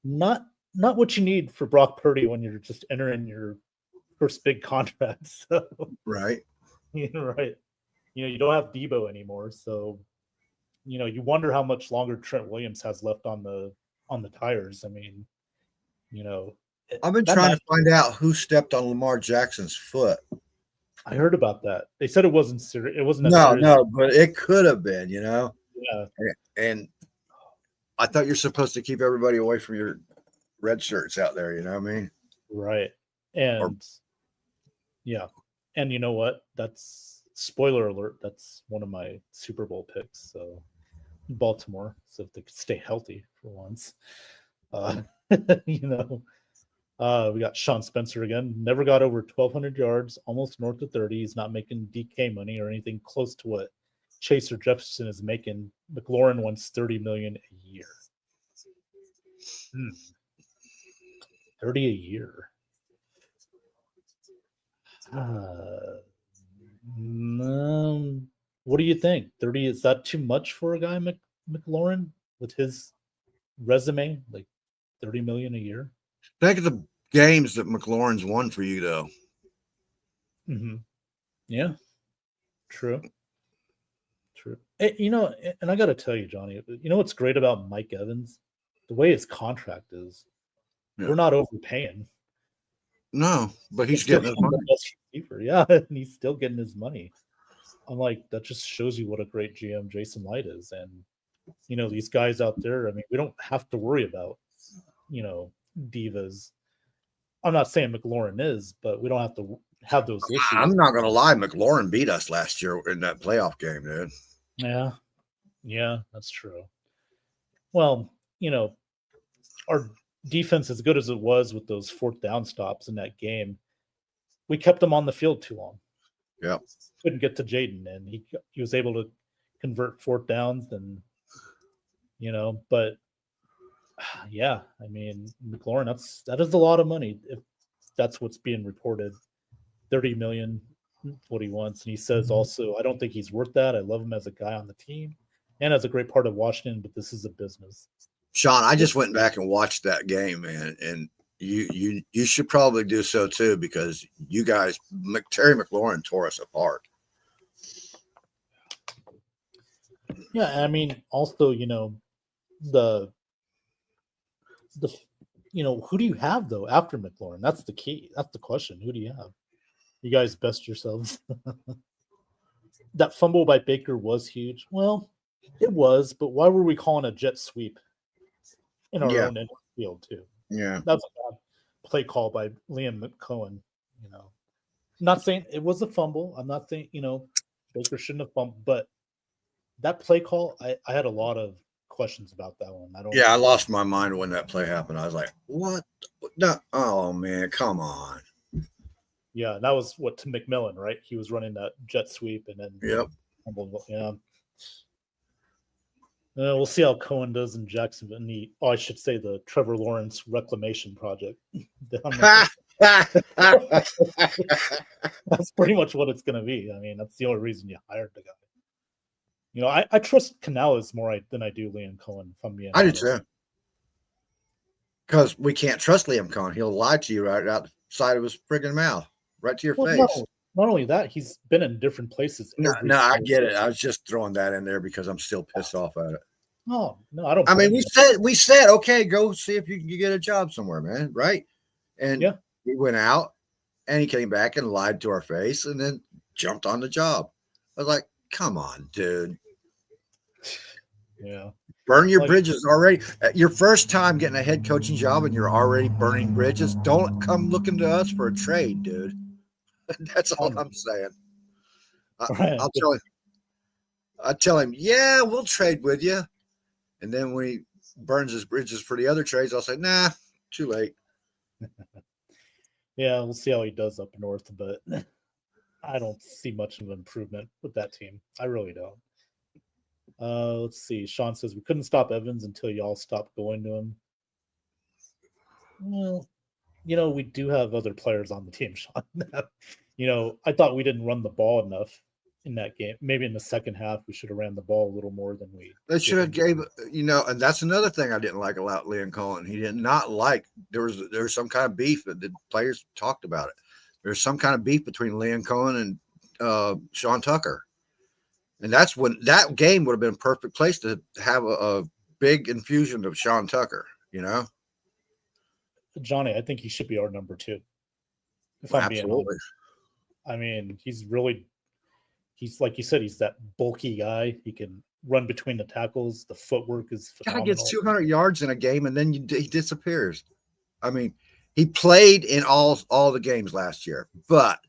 not what you need for Brock Purdy when you're just entering your first big contract. So right. right. You don't have Debo anymore, so you wonder how much longer Trent Williams has left on the tires. I mean, I've been trying to find out who stepped on Lamar Jackson's foot. I heard about that. They said it wasn't serious. It wasn't no, but it could have been. Yeah. And I thought you're supposed to keep everybody away from your red shirts out there. You know what I mean? Right. And yeah. And you know what? That's spoiler alert. That's one of my Super Bowl picks. So Baltimore, so if they could stay healthy for once. We got Sean Spencer again. Never got over 1,200 yards, almost north of 30. He's not making DK money or anything close to what Chase or Jefferson is making. McLaurin wants $30 million a year. 30 a year. What do you think? 30, is that too much for a guy McLaurin with his resume? Like 30 million a year? Think of the games that McLaurin's won for you, though. Mm-hmm. Yeah, true. And I got to tell you, Johnny, what's great about Mike Evans? The way his contract is, we're not overpaying. No, but he's getting his money. Yeah, and he's still getting his money. I'm like, that just shows you what a great GM Jason Light is. And, these guys out there, I mean, we don't have to worry about, divas. I'm not saying McLaurin is, but we don't have to have those issues. I'm not going to lie. McLaurin beat us last year in that playoff game, dude. Yeah, that's true. Well, our defense, as good as it was with those fourth down stops in that game, we kept them on the field too long. Yeah. Couldn't get to Jaden, and he was able to convert fourth downs and, but yeah, I mean, McLaurin, that is a lot of money if that's what's being reported. 30 million, what he wants. And he says also, I don't think he's worth that. I love him as a guy on the team and as a great part of Washington, but this is a business. Sean, I just went back and watched that game, man, and you should probably do so too, because you guys, Terry McLaurin tore us apart. Yeah, I mean, also, the who do you have though after McLaurin? That's the key. That's the question. Who do you have? You guys best yourselves. That fumble by Baker was huge. Well, it was, but why were we calling a jet sweep in our own end field too? Yeah, that's a bad play call by Liam Cohen. Not saying it was a fumble. I'm not saying Baker shouldn't have fumbled, but that play call, I had a lot of questions about that one. I lost my mind when that play happened. I was like, what? No, oh man, come on. Yeah, that was to McMillan, right? He was running that jet sweep and then yeah. We'll see how Cohen does in Jacksonville. I should say the Trevor Lawrence reclamation project. That's pretty much what it's going to be. I mean, that's the only reason you hired the guy. I trust Canales more than I do Liam Cohen. If I'm being honest. I do too. Because we can't trust Liam Cohen. He'll lie to you right outside of his friggin' mouth, right to your Well, face. not only that, he's been in different places No, every no, I single get it. year. I was just throwing that in there because I'm still pissed off at it. No, I don't I mean, blame you. we said, okay, go see if you can get a job somewhere, man, right? And Yeah. he went out and he came back and lied to our face and then jumped on the job. I was like, come on, dude. Yeah. Burn your Like- bridges already. Your first time getting a head coaching job and you're already burning bridges. Don't come looking to us for a trade, dude. That's all I'm saying. Right. I'll tell him, yeah, we'll trade with you. And then when he burns his bridges for the other trades, I'll say, nah, too late. Yeah, we'll see how he does up north, but I don't see much of an improvement with that team. I really don't. Let's see. Sean says we couldn't stop Evans until y'all stopped going to him. Well, we do have other players on the team, Sean. I thought we didn't run the ball enough in that game. Maybe in the second half we should have ran the ball a little more than we. They should have gave, and that's another thing I didn't like about Liam Cohen. He did not like there was some kind of beef that the players talked about it. There's some kind of beef between Liam Cohen and Sean Tucker. And that's when that game would have been a perfect place to have a big infusion of Sean Tucker, Johnny, I think he should be our number 2. If I'm being honest. I mean, he's like you said, he's that bulky guy. He can run between the tackles. The footwork is phenomenal. Guy gets 200 yards in a game and then he disappears. I mean, he played in all the games last year, but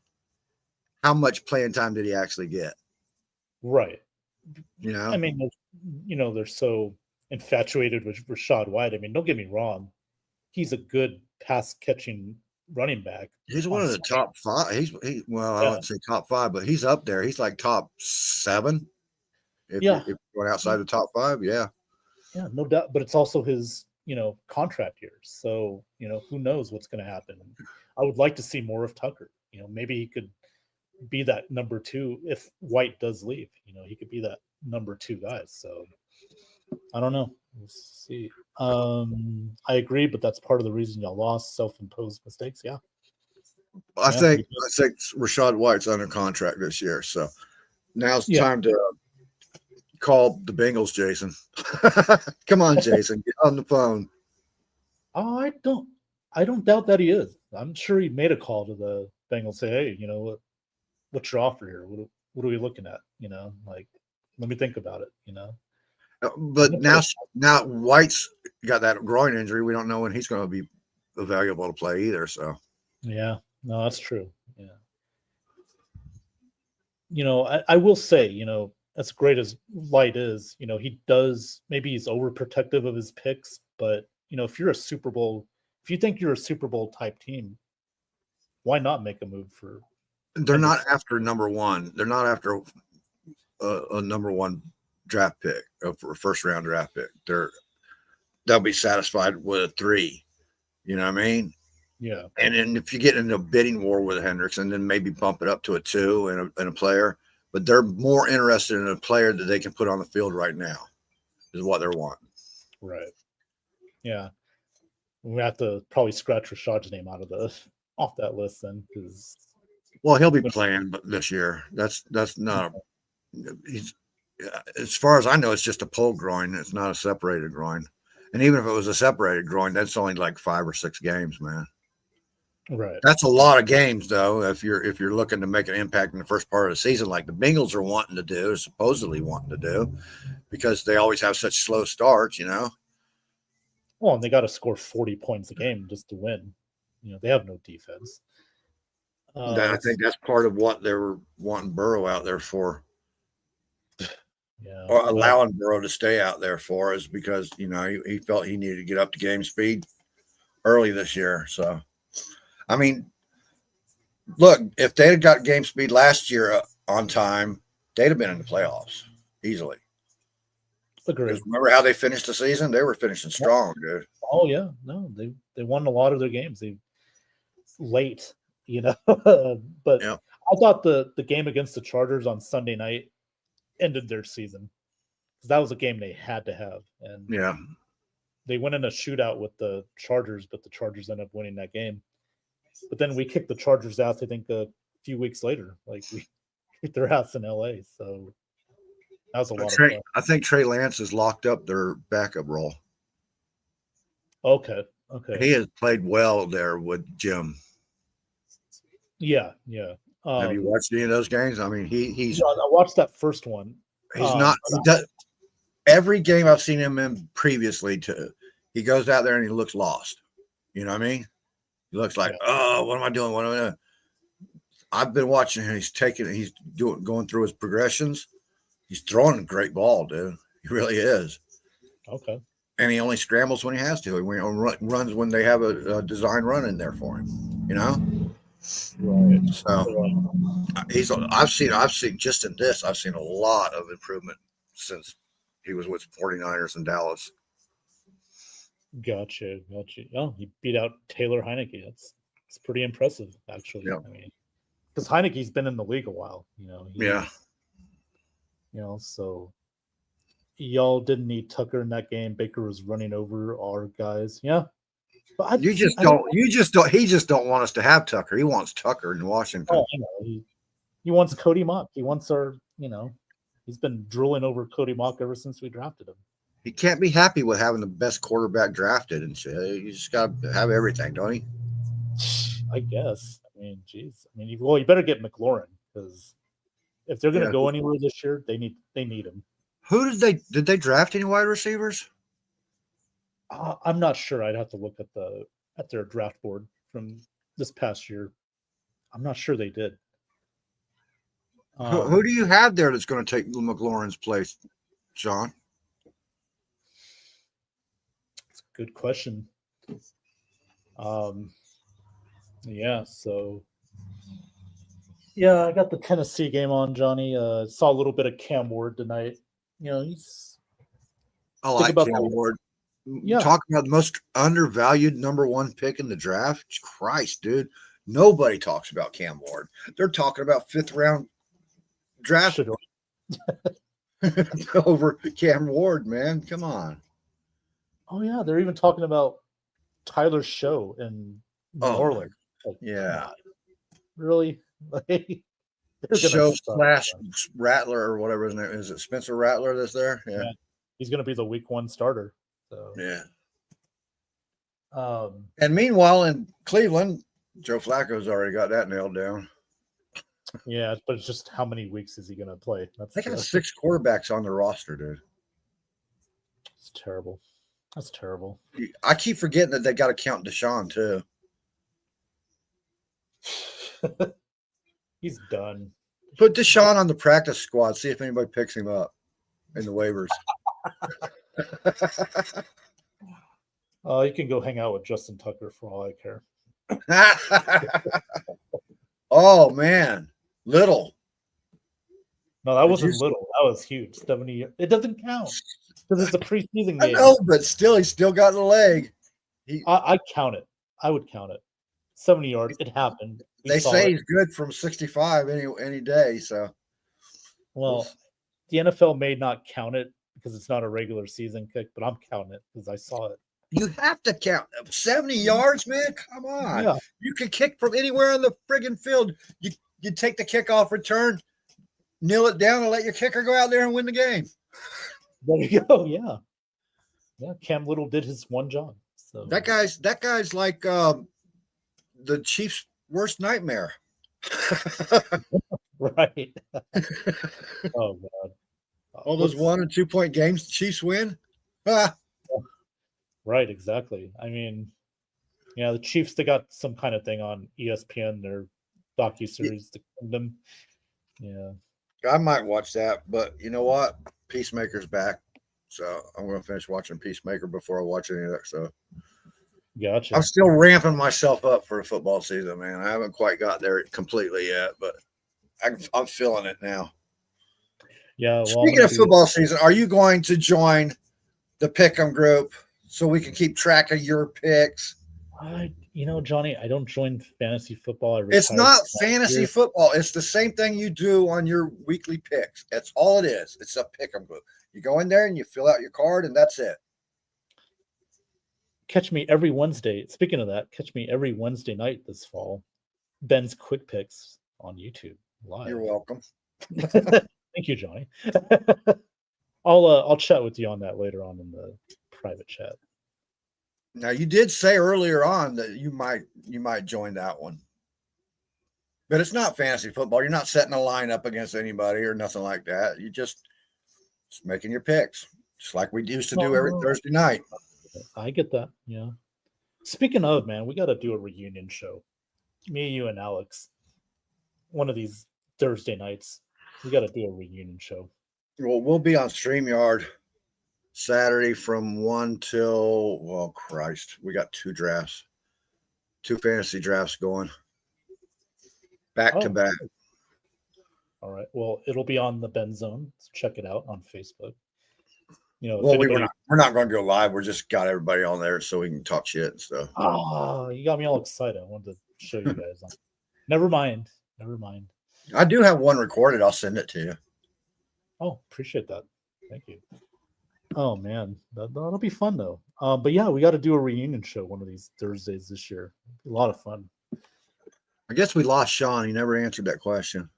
how much playing time did he actually get? Right. I mean, they're so infatuated with Rachaad White. I mean, don't get me wrong. He's a good pass catching running back. He's one of the top 5. I wouldn't say top 5, but he's up there. He's like top 7. If you're going outside the top 5, yeah. Yeah, no doubt. But it's also his, contract years. So, who knows what's going to happen. I would like to see more of Tucker. Maybe he could be that number 2 if White does leave. He could be that number 2 guy. So I don't know. We'll see. I agree, but that's part of the reason y'all lost. Self-imposed mistakes. Yeah. I think Rachaad White's under contract this year. So now's time to call the Bengals, Jason. Come on, Jason, get on the phone. Oh, I don't doubt that he is. I'm sure he made a call to the Bengals, say, hey, what's your offer here? What are we looking at? Let me think about it, But now White's got that groin injury. We don't know when he's going to be available to play either. So yeah, no, that's true. Yeah. I will say, as great as Light is, he does, maybe he's overprotective of his picks, but if you're if you think you're a Super Bowl type team, why not make a move for? They're not after number 1. They're not after a number 1 draft pick, for a first round draft pick. They'll be satisfied with a 3. You know what I mean? Yeah. And then if you get into a bidding war with Hendricks, and then maybe bump it up to a 2 and a player, but they're more interested in a player that they can put on the field right now, is what they're wanting. Right. Yeah. We have to probably scratch Rashaad's name off that list then, because he'll be playing this year. That's not he's. As far as I know, it's just a pulled groin. It's not a separated groin. And even if it was a separated groin, that's only like 5 or 6 games, man. Right. That's a lot of games, though. If you're looking to make an impact in the first part of the season, like the Bengals are wanting to do, or supposedly wanting to do, because they always have such slow starts, Well, and they got to score 40 points a game just to win. They have no defense. I think that's part of what they were wanting Burrow out there for. Yeah, or allowing Burrow to stay out there for is because, he felt he needed to get up to game speed early this year. So, I mean, look, if they had got game speed last year on time, they'd have been in the playoffs easily. Agreed. Remember how they finished the season? They were finishing strong, dude. Oh yeah, no, they won a lot of their games. They late, but yeah. I thought the game against the Chargers on Sunday night ended their season, because that was a game they had to have. And yeah, they went in a shootout with the Chargers, but the Chargers ended up winning that game. But then we kicked the Chargers out, I think, a few weeks later. Like we kicked their ass in LA. So that was a lot of fun. I think Trey Lance has locked up their backup role. Okay. He has played well there with Jim. Yeah. Have you watched any of those games? I mean, he's. I watched that first one. He's not. He does. Every game I've seen him in previously, he goes out there and he looks lost. You know what I mean? He looks like, oh, what am I doing? What am I doing? I've been watching him. He's going through his progressions. He's throwing a great ball, dude. He really is. Okay. And he only scrambles when he has to. He runs when they have a design run in there for him. You know. Right. So I've seen just in this, I've seen a lot of improvement since he was with 49ers in Dallas. Gotcha. Oh, he beat out Taylor Heineke. It's pretty impressive, actually. Yeah. I mean, because Heineke's been in the league a while, you know. Yeah. You know, so y'all didn't need Tucker in that game. Baker was running over our guys. Yeah. But He just don't want us to have Tucker. He wants Tucker in Washington. Oh, I know. He wants Cody Mock. He wants our, you know, he's been drooling over Cody Mock ever since we drafted him. He can't be happy with having the best quarterback drafted and shit. You just got to have everything, don't he? I guess. I mean, geez. I mean, you better get McLaurin, because if they're going to go anywhere this year, they need him. Who did they draft any wide receivers? I'm not sure. I'd have to look at their draft board from this past year. I'm not sure they did. Who do you have there that's going to take McLaurin's place, Sean? It's a good question. Yeah, so I got the Tennessee game on, Johnny. Saw a little bit of Cam Ward tonight. You know, I like Cam Ward. Yeah. Talk about the most undervalued number one pick in the draft. Christ, dude. Nobody talks about Cam Ward. They're talking about 5th round draft over Cam Ward, man. Come on. Oh, yeah. They're even talking about Tyler Show in New yeah. Really? Show / Rattler or whatever his name is. It Spencer Rattler that's there? Yeah. He's going to be the week 1 starter. So yeah. And meanwhile, in Cleveland, Joe Flacco's already got that nailed down. Yeah, but it's just how many weeks is he going to play? They got 6 quarterbacks on the roster, dude. It's terrible. That's terrible. I keep forgetting that they got to count Deshaun too. He's done. Put Deshaun on the practice squad. See if anybody picks him up in the waivers. You can go hang out with Justin Tucker for all I care. Oh man, little. No, that wasn't little. That was huge. 70. It doesn't count because it's a preseason game. I know, but still, he's still got the leg. I count it. I would count it. 70 yards. It happened. They say he's good from 65 any day. So, well, the NFL may not count it because it's not a regular season kick, but I'm counting it because I saw it. You have to count 70 yards, man. Come on. Yeah. You can kick from anywhere on the friggin' field. You take the kickoff return, kneel it down, and let your kicker go out there and win the game. There you go. Yeah. Yeah. Cam Little did his one job. So that guy's like the Chiefs' worst nightmare. Right. Oh God. All those 1 and 2 point games the Chiefs win. Right, exactly. I mean, yeah, the Chiefs, they got some kind of thing on ESPN, their docuseries, The Kingdom. Yeah. I might watch that, but you know what? Peacemaker's back. So I'm going to finish watching Peacemaker before I watch any of that stuff. Gotcha. I'm still ramping myself up for a football season, man. I haven't quite got there completely yet, but I'm feeling it now. Yeah. Well, speaking of football season, are you going to join the Pick'em group so we can keep track of your picks? Johnny, I don't join fantasy football. It's not fantasy football. It's the same thing you do on your weekly picks. That's all it is. It's a Pick'em group. You go in there and you fill out your card, and that's it. catch me every Wednesday. Speaking of that, catch me every Wednesday night this fall. Ben's Quick Picks on YouTube live. You're welcome. Thank you, Johnny. I'll chat with you on that later on in the private chat. Now, you did say earlier on that you might join that one, but it's not fantasy football. You're not setting a line up against anybody or nothing like that. You just making your picks, just like we used to do every Thursday night. I get that. Yeah. Speaking of, man, we got to do a reunion show. Me, you, and Alex. One of these Thursday nights, we got to do a reunion show. Well, we'll be on StreamYard Saturday from 1 till, well, Christ, we got 2 drafts, 2 fantasy drafts going back to back. All right. Well, it'll be on the Ben Zone. So check it out on Facebook. You know, well, we're not going to go live. We're just got everybody on there so we can talk shit and stuff. Oh, you got me all excited. I wanted to show you guys. Never mind. I do have one recorded. I'll send it to you. Oh, appreciate that. Thank you. Oh man, that'll be fun though. But yeah, we got to do a reunion show one of these Thursdays this year. A lot of fun. I guess we lost Sean. He never answered that question.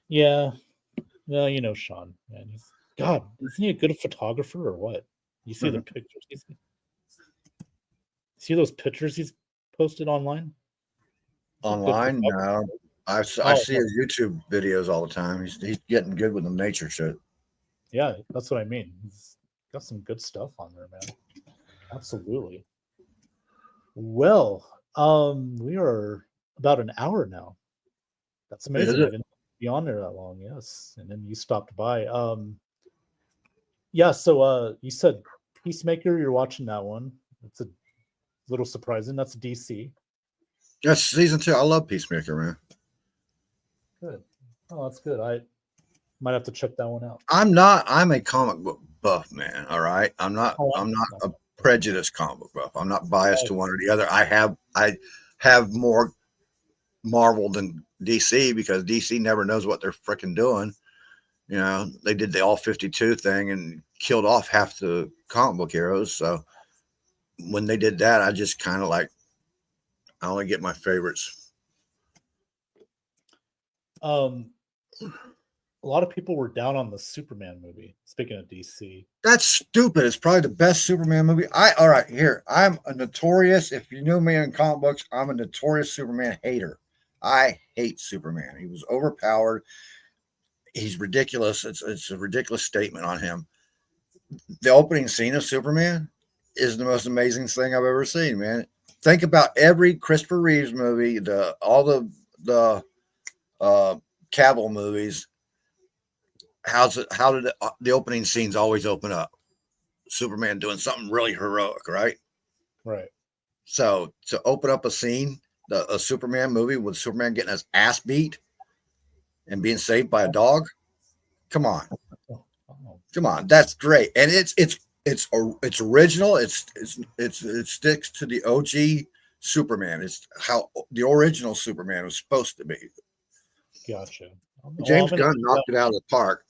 Yeah, well, you know Sean, man. God, isn't he a good photographer or what? You see the pictures? See those pictures he's posted online? Online? No. I see his YouTube videos all the time. He's getting good with the nature shit. Yeah, that's what I mean. He's got some good stuff on there, man. Absolutely. Well, we are about an hour now. That's amazing. I didn't be on there that long, yes. And then you stopped by. Yeah, so you said Peacemaker, you're watching that one. It's a little surprising. That's DC. That's season 2. I love Peacemaker, man. Good. Oh, that's good. I might have to check that one out. I'm a comic book buff, man. All right. I'm not a prejudiced comic book buff. I'm not biased to one or the other. I have more Marvel than DC because DC never knows what they're freaking doing. You know, they did the all 52 thing and killed off half the comic book heroes. So when they did that, I just kind of like, I only get my favorites. A lot of people were down on the Superman movie. Speaking of DC, that's stupid. It's probably the best Superman movie. All right, here. I'm a notorious, if you know me in comic books, I'm a notorious Superman hater. I hate Superman. He was overpowered. He's ridiculous. It's a ridiculous statement on him. The opening scene of Superman is the most amazing thing I've ever seen, man. Think about every Christopher Reeves movie, all the Cavill movies. How did the opening scenes always open up? Superman doing something really heroic, right? Right. So to open up a scene, a Superman movie with Superman getting his ass beat and being saved by a dog, come on, that's great, and it's original. It sticks to the OG Superman. It's how the original Superman was supposed to be. Gotcha. James Gunn knocked it out of the park.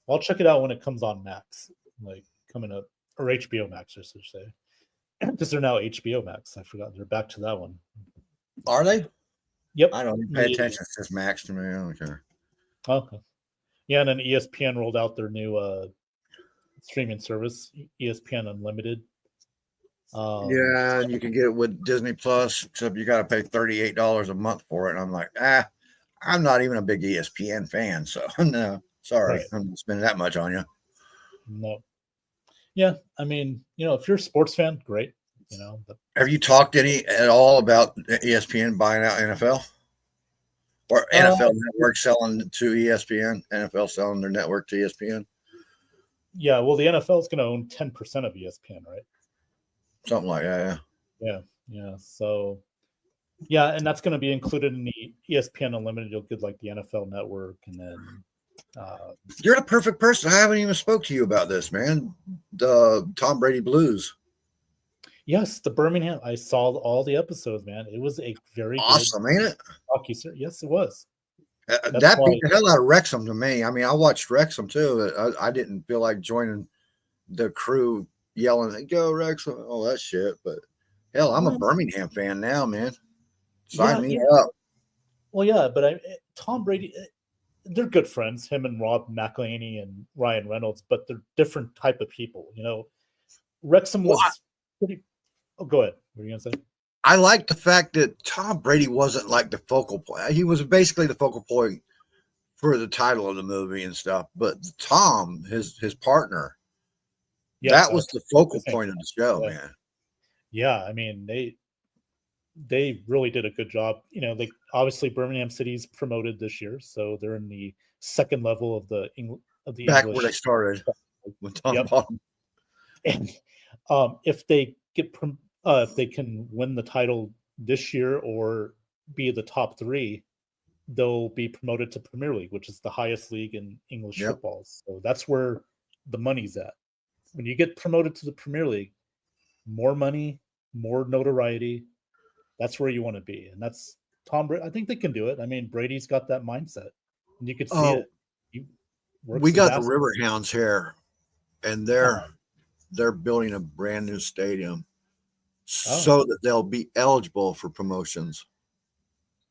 I'll check it out when it comes on Max, like coming up, or HBO Max, I should say, because they're now HBO Max. I forgot they're back to that one. Are they? Yep. I don't even pay attention. It's just Max to me. I don't care. Okay. Yeah, and then ESPN rolled out their new streaming service, ESPN Unlimited. Yeah, and you can get it with Disney Plus, except you got to pay $38 a month for it. And I'm like, I'm not even a big ESPN fan, so no, sorry, right. I'm not spending that much on you. No. Yeah, I mean, if you're a sports fan, great. Have you talked at all about ESPN buying out NFL? Or NFL Network selling to ESPN? NFL selling their network to ESPN? Yeah, well, the NFL is going to own 10% of ESPN, right? Something like that, yeah. Yeah. So, yeah, and that's going to be included in the ESPN Unlimited. You'll get like the NFL Network, and then you're the perfect person. I haven't even spoke to you about this, man. The Tom Brady Blues. Yes, the Birmingham. I saw all the episodes, man. It was a very awesome, ain't it? Yes, it was. That beat the hell out of Wrexham to me. I mean, I watched Wrexham too. I didn't feel like joining the crew yelling, "Go Wrexham!" all that shit. But hell, I'm a Birmingham fan now, man. Sign me up. Well, yeah, but Tom Brady, they're good friends, him and Rob McElhenney and Ryan Reynolds, but they're different type of people. Wrexham was pretty. Oh, go ahead. What were you gonna say? I like the fact that Tom Brady wasn't like the focal point. He was basically the focal point for the title of the movie and stuff. But Tom, his partner, that was the focal point of the show, man. Yeah, I mean they really did a good job. They obviously Birmingham City's promoted this year, so they're in the second level of the back English. Where they started with Tom Bottom. And if they can win the title this year or be the top 3, they'll be promoted to Premier League, which is the highest league in English football. So that's where the money's at. When you get promoted to the Premier League, more money, more notoriety. That's where you want to be, and that's Tom Brady. I think they can do it. I mean, Brady's got that mindset, and you could see it. We got the Riverhounds here, and they're building a brand new stadium so that they'll be eligible for promotions.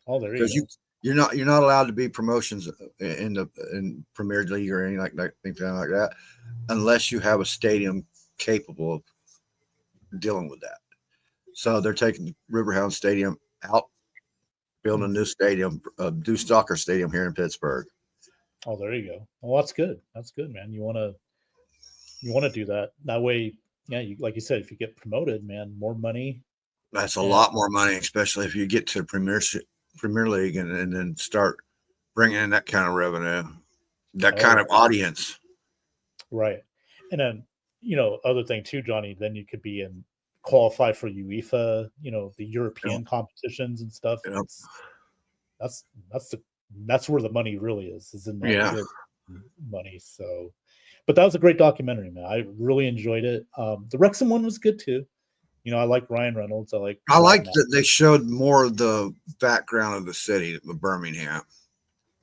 Oh, there you go. You're not allowed to be promotions in Premier League or anything like that unless you have a stadium capable of dealing with that. So they're taking Riverhound Stadium out, building a new stadium, a new soccer stadium here in Pittsburgh. Oh, there you go. Well, that's good. That's good, man. You want to do that. That way, yeah, like you said, if you get promoted, man, more money. That's a lot more money, especially if you get to Premier League and then start bringing in that kind of revenue, that kind of audience. Right. And then, other thing too, Johnny, then you could be in qualify for UEFA, the European competitions and stuff. That's where the money really is in that money. So, but that was a great documentary, man. I really enjoyed it. The Wrexham one was good too. I like Ryan Reynolds. I liked that they showed more of the background of the city of Birmingham.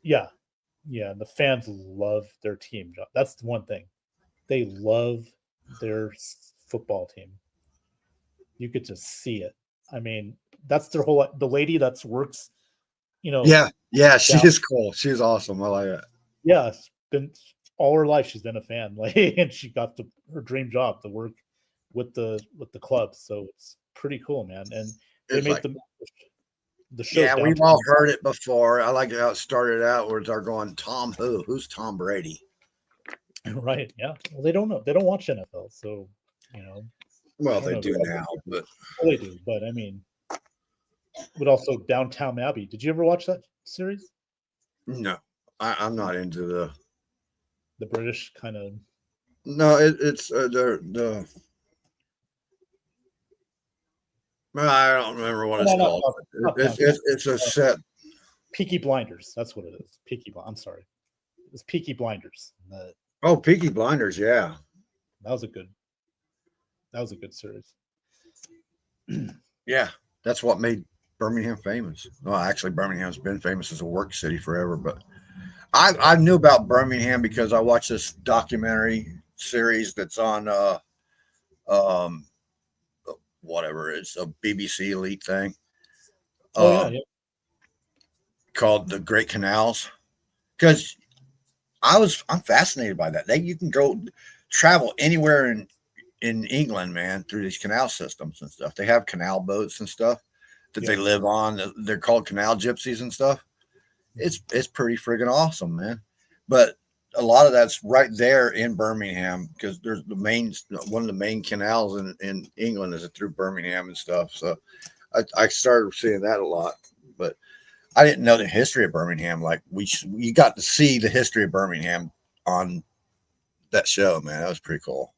Yeah. And the fans love their team. That's the one thing. They love their football team. You could just see it. I mean, that's their the lady that works, Yeah, she is cool. She's awesome. I like it. Yeah, it's been all her life she's been a fan. And she got her dream job to work with the club. So it's pretty cool, man. And they made the show. Yeah, we've all heard it before. I like how it started out where they're going, Tom who? Who's Tom Brady? Right. Yeah. Well, they don't know. They don't watch NFL, so Well, they do now, but they do. But I mean, but also Downtown Abbey. Did you ever watch that series? No, I'm not into the British kind of. No, it's the. I don't remember what it's called. It's a set. Peaky Blinders. That's what it is. I'm sorry. It's Peaky Blinders. Peaky Blinders. Yeah, that was a good series. Yeah, that's what made Birmingham famous. Well, actually, Birmingham's been famous as a work city forever, but I knew about Birmingham because I watched this documentary series that's on whatever, it's a BBC Elite thing. Called The Great Canals. Because I'm fascinated by that. You can go travel anywhere in England, man, through these canal systems and stuff. They have canal boats and stuff that they live on. They're called canal gypsies and stuff. It's pretty friggin' awesome, man. But a lot of that's right there in Birmingham because there's one of the main canals in England is through Birmingham and stuff. So I started seeing that a lot, but I didn't know the history of Birmingham. Like you got to see the history of Birmingham on that show, man. That was pretty cool.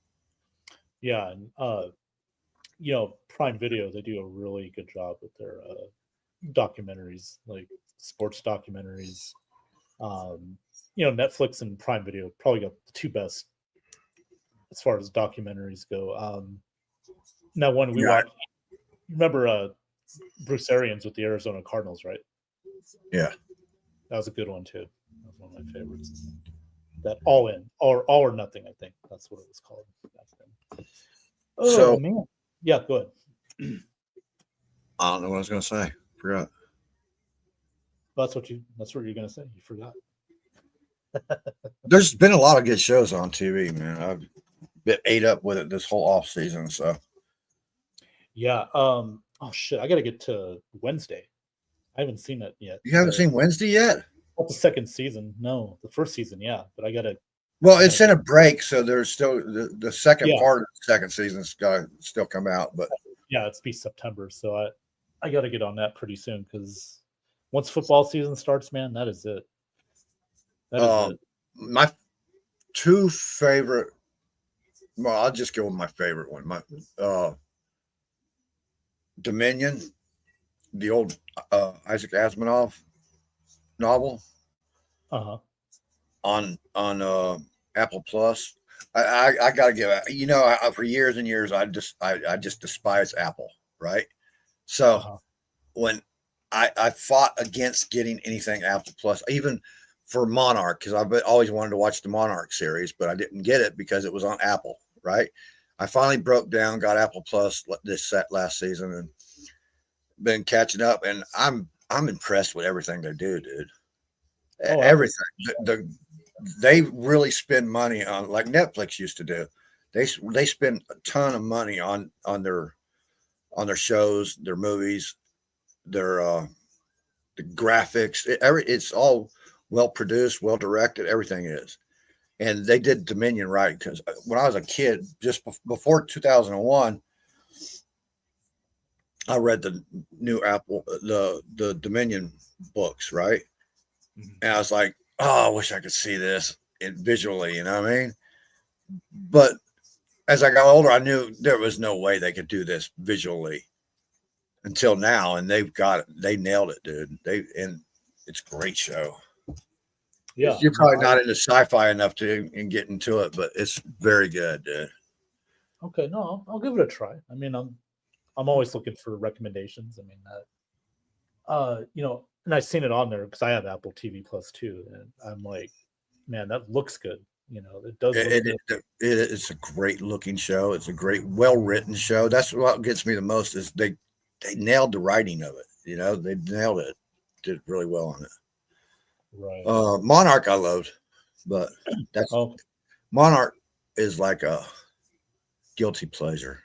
Yeah, and Prime Video, they do a really good job with their documentaries, like sports documentaries. Netflix and Prime Video probably got the two best as far as documentaries go. Now, one we watched, remember Bruce Arians with the Arizona Cardinals, right? Yeah, that was a good one too. That was one of my favorites. That All or Nothing, I think that's what it was called back then. Oh So man, yeah, go ahead. I don't know what I was going to say. Forgot. That's what you're gonna say. You forgot. There's been a lot of good shows on TV, man. I've been ate up with it this whole off season. So Yeah. Oh shit, I gotta get to Wednesday. I haven't seen it yet. you haven't seen Wednesday yet? Not the second season. No, the first season. Yeah, but Well, I gotta. it's in a break, so there's still the second Yeah, part of the second season's got to still come out. But yeah, it's be September, so I gotta get on that pretty soon because once football season starts, man, that is it. That is it. my two favorite. Well, I'll just go with my favorite one. My Dominion, the old Isaac Asimov novel Uh huh. on Apple Plus. I gotta give it. You know, for years and years, I just despise Apple. Right. Uh So huh. when I fought against getting anything Apple Plus, even for Monarch, because I've always wanted to watch the Monarch series, but I didn't get it because it was on Apple. Right. I finally broke down, got Apple Plus this set last season, and been catching up. And I'm impressed with everything they do, dude. Oh, I haven't. Everything. They really spend money on, like Netflix used to do. They spend a ton of money on their shows, their movies, their the graphics. It's all well produced, well directed. Everything is, and they did Dominion right because when I was a kid, just before 2001, I read the new Apple the Dominion books, right, Mhm. and I was like, oh, I wish I could see this visually. You know what I mean? But as I got older, I knew there was no way they could do this visually until now, and they've got it. They nailed it, dude. And it's a great show. Yeah. You're No. probably not into sci-fi enough to and get into it, but it's very good, dude. Okay. No, I'll give it a try. I mean, I'm always looking for recommendations. I mean, and I've seen it on there because I have Apple TV Plus too, and I'm like, man, that looks good. It does look good. It's a great looking show. It's a great, well written show. That's what gets me the most is they nailed the writing of it. You know, they nailed it. Did really well on it. Right. Monarch I loved, but that's Oh, Monarch is like a guilty pleasure.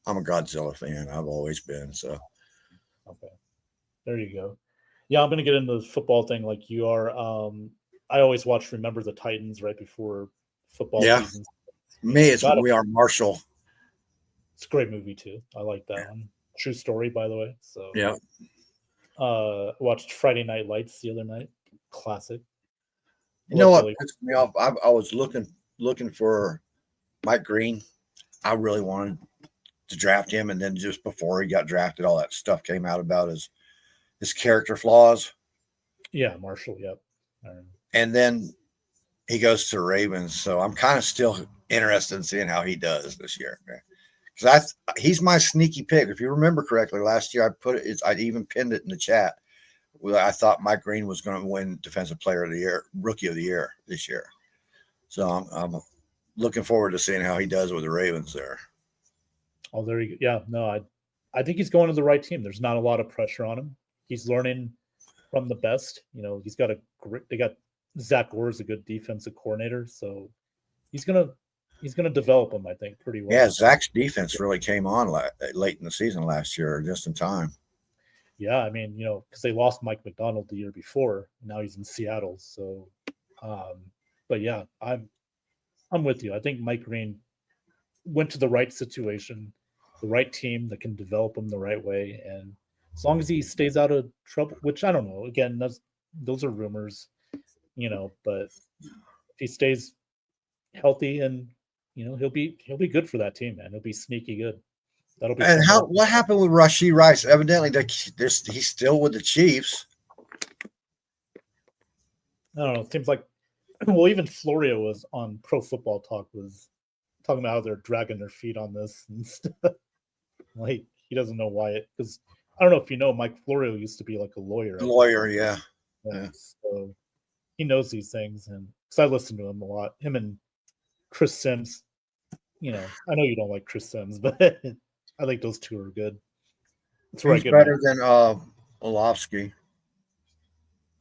I'm a Godzilla fan. I've always been. So okay. There you go. Yeah, I'm gonna get into the football thing like you are. I always watch Remember the Titans right before football yeah, season. me it's Got it. We Are Marshall. It's a great movie too. I like that one. True story, by the way. So, Yeah, watched Friday Night Lights the other night. Classic. you know Love what Billy. pissed me off? I was looking for Mike Green. I really wanted to draft him, and then just before he got drafted, all that stuff came out about his character flaws, Yeah, Marshall. Yep. and then he goes to the Ravens. So I'm kind of still interested in seeing how he does this year. Because he's my sneaky pick. If you remember correctly, last year I even pinned it in the chat. I thought Mike Green was going to win Defensive Player of the Year, Rookie of the Year this year. So I'm looking forward to seeing how he does with the Ravens there. Oh, there you go. Yeah, no, I think he's going to the right team. There's not a lot of pressure on him. He's learning from the best. He's got a great. They got Zach Orr is a good defensive coordinator, so he's gonna develop him. I think pretty Yeah, well. Zach's defense really came on late in the season last year, just in time. Yeah, I mean, because they lost Mike McDonald the year before. Now he's in Seattle. So, but yeah, I'm with you. I think Mike Green went to the right situation, the right team that can develop him the right way, and as long as he stays out of trouble, which I don't know. Again, those are rumors, but if he stays healthy and he'll be good for that team, man. He'll be sneaky good. That'll be And fun. what happened with Rashee Rice? Evidently, he's still with the Chiefs. I don't know. It seems like well, even Florio was on Pro Football Talk was talking about how they're dragging their feet on this and stuff. Like he doesn't know why because I don't know if you know Mike Florio used to be like a lawyer. The lawyer, yeah. So he knows these things, and because I listen to him a lot, him and Chris Sims, I know you don't like Chris Sims, but I think those two are good. That's where I Who's get better than Orlovsky?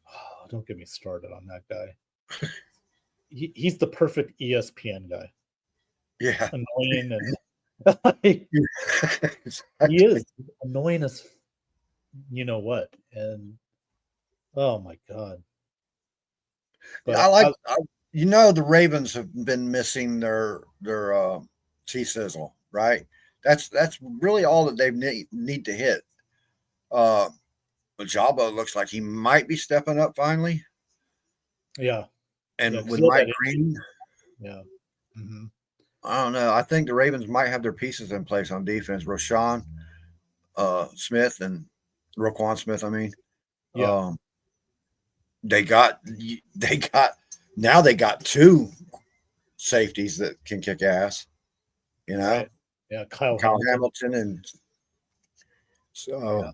Oh, don't get me started on that guy. He's the perfect ESPN guy. Yeah. Annoying and like, he is annoying as you know what. And oh my god. But I like the Ravens have been missing their T-Sizzle, right? That's really all that they need to hit. Jabba looks like he might be stepping up finally. yeah. And Yeah, with Mike Green, yeah. Mm-hmm. I don't know. I think the Ravens might have their pieces in place on defense. Roschon Smith and Roquan Smith, I mean. Yeah. They got now they got two safeties that can kick ass. Right. Yeah, Kyle Hamilton and so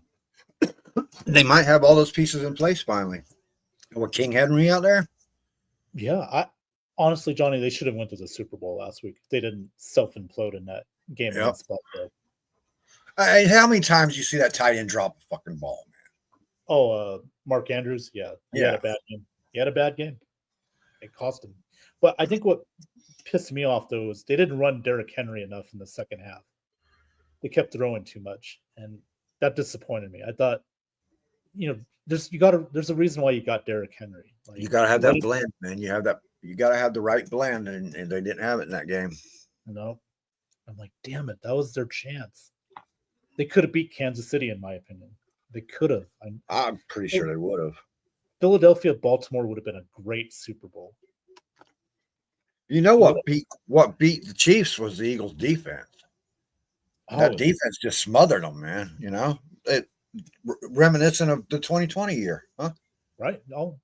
they might have all those pieces in place finally. And with King Henry out there. Yeah, I honestly, Johnny, they should have went to the Super Bowl last week. They didn't self-implode in that game against Buffalo. How many times you see that tight end drop a fucking ball, man? Oh, Mark Andrews, yeah, he had a bad game. He had a bad game. It cost him. But I think what pissed me off though is they didn't run Derrick Henry enough in the second half. They kept throwing too much, and that disappointed me. I thought, there's a reason why you got Derrick Henry. Like, you got to have that blend, man. You got to have the right blend, and they didn't have it in that game. I'm like, damn it, that was their chance. They could have beat Kansas City, in my opinion. They could have. I'm pretty sure they would have. Philadelphia, Baltimore would have been a great Super Bowl. You know what beat the Chiefs was the Eagles' defense. That defense just smothered them, man. Reminiscent of the 2020 year, huh? Right. Oh,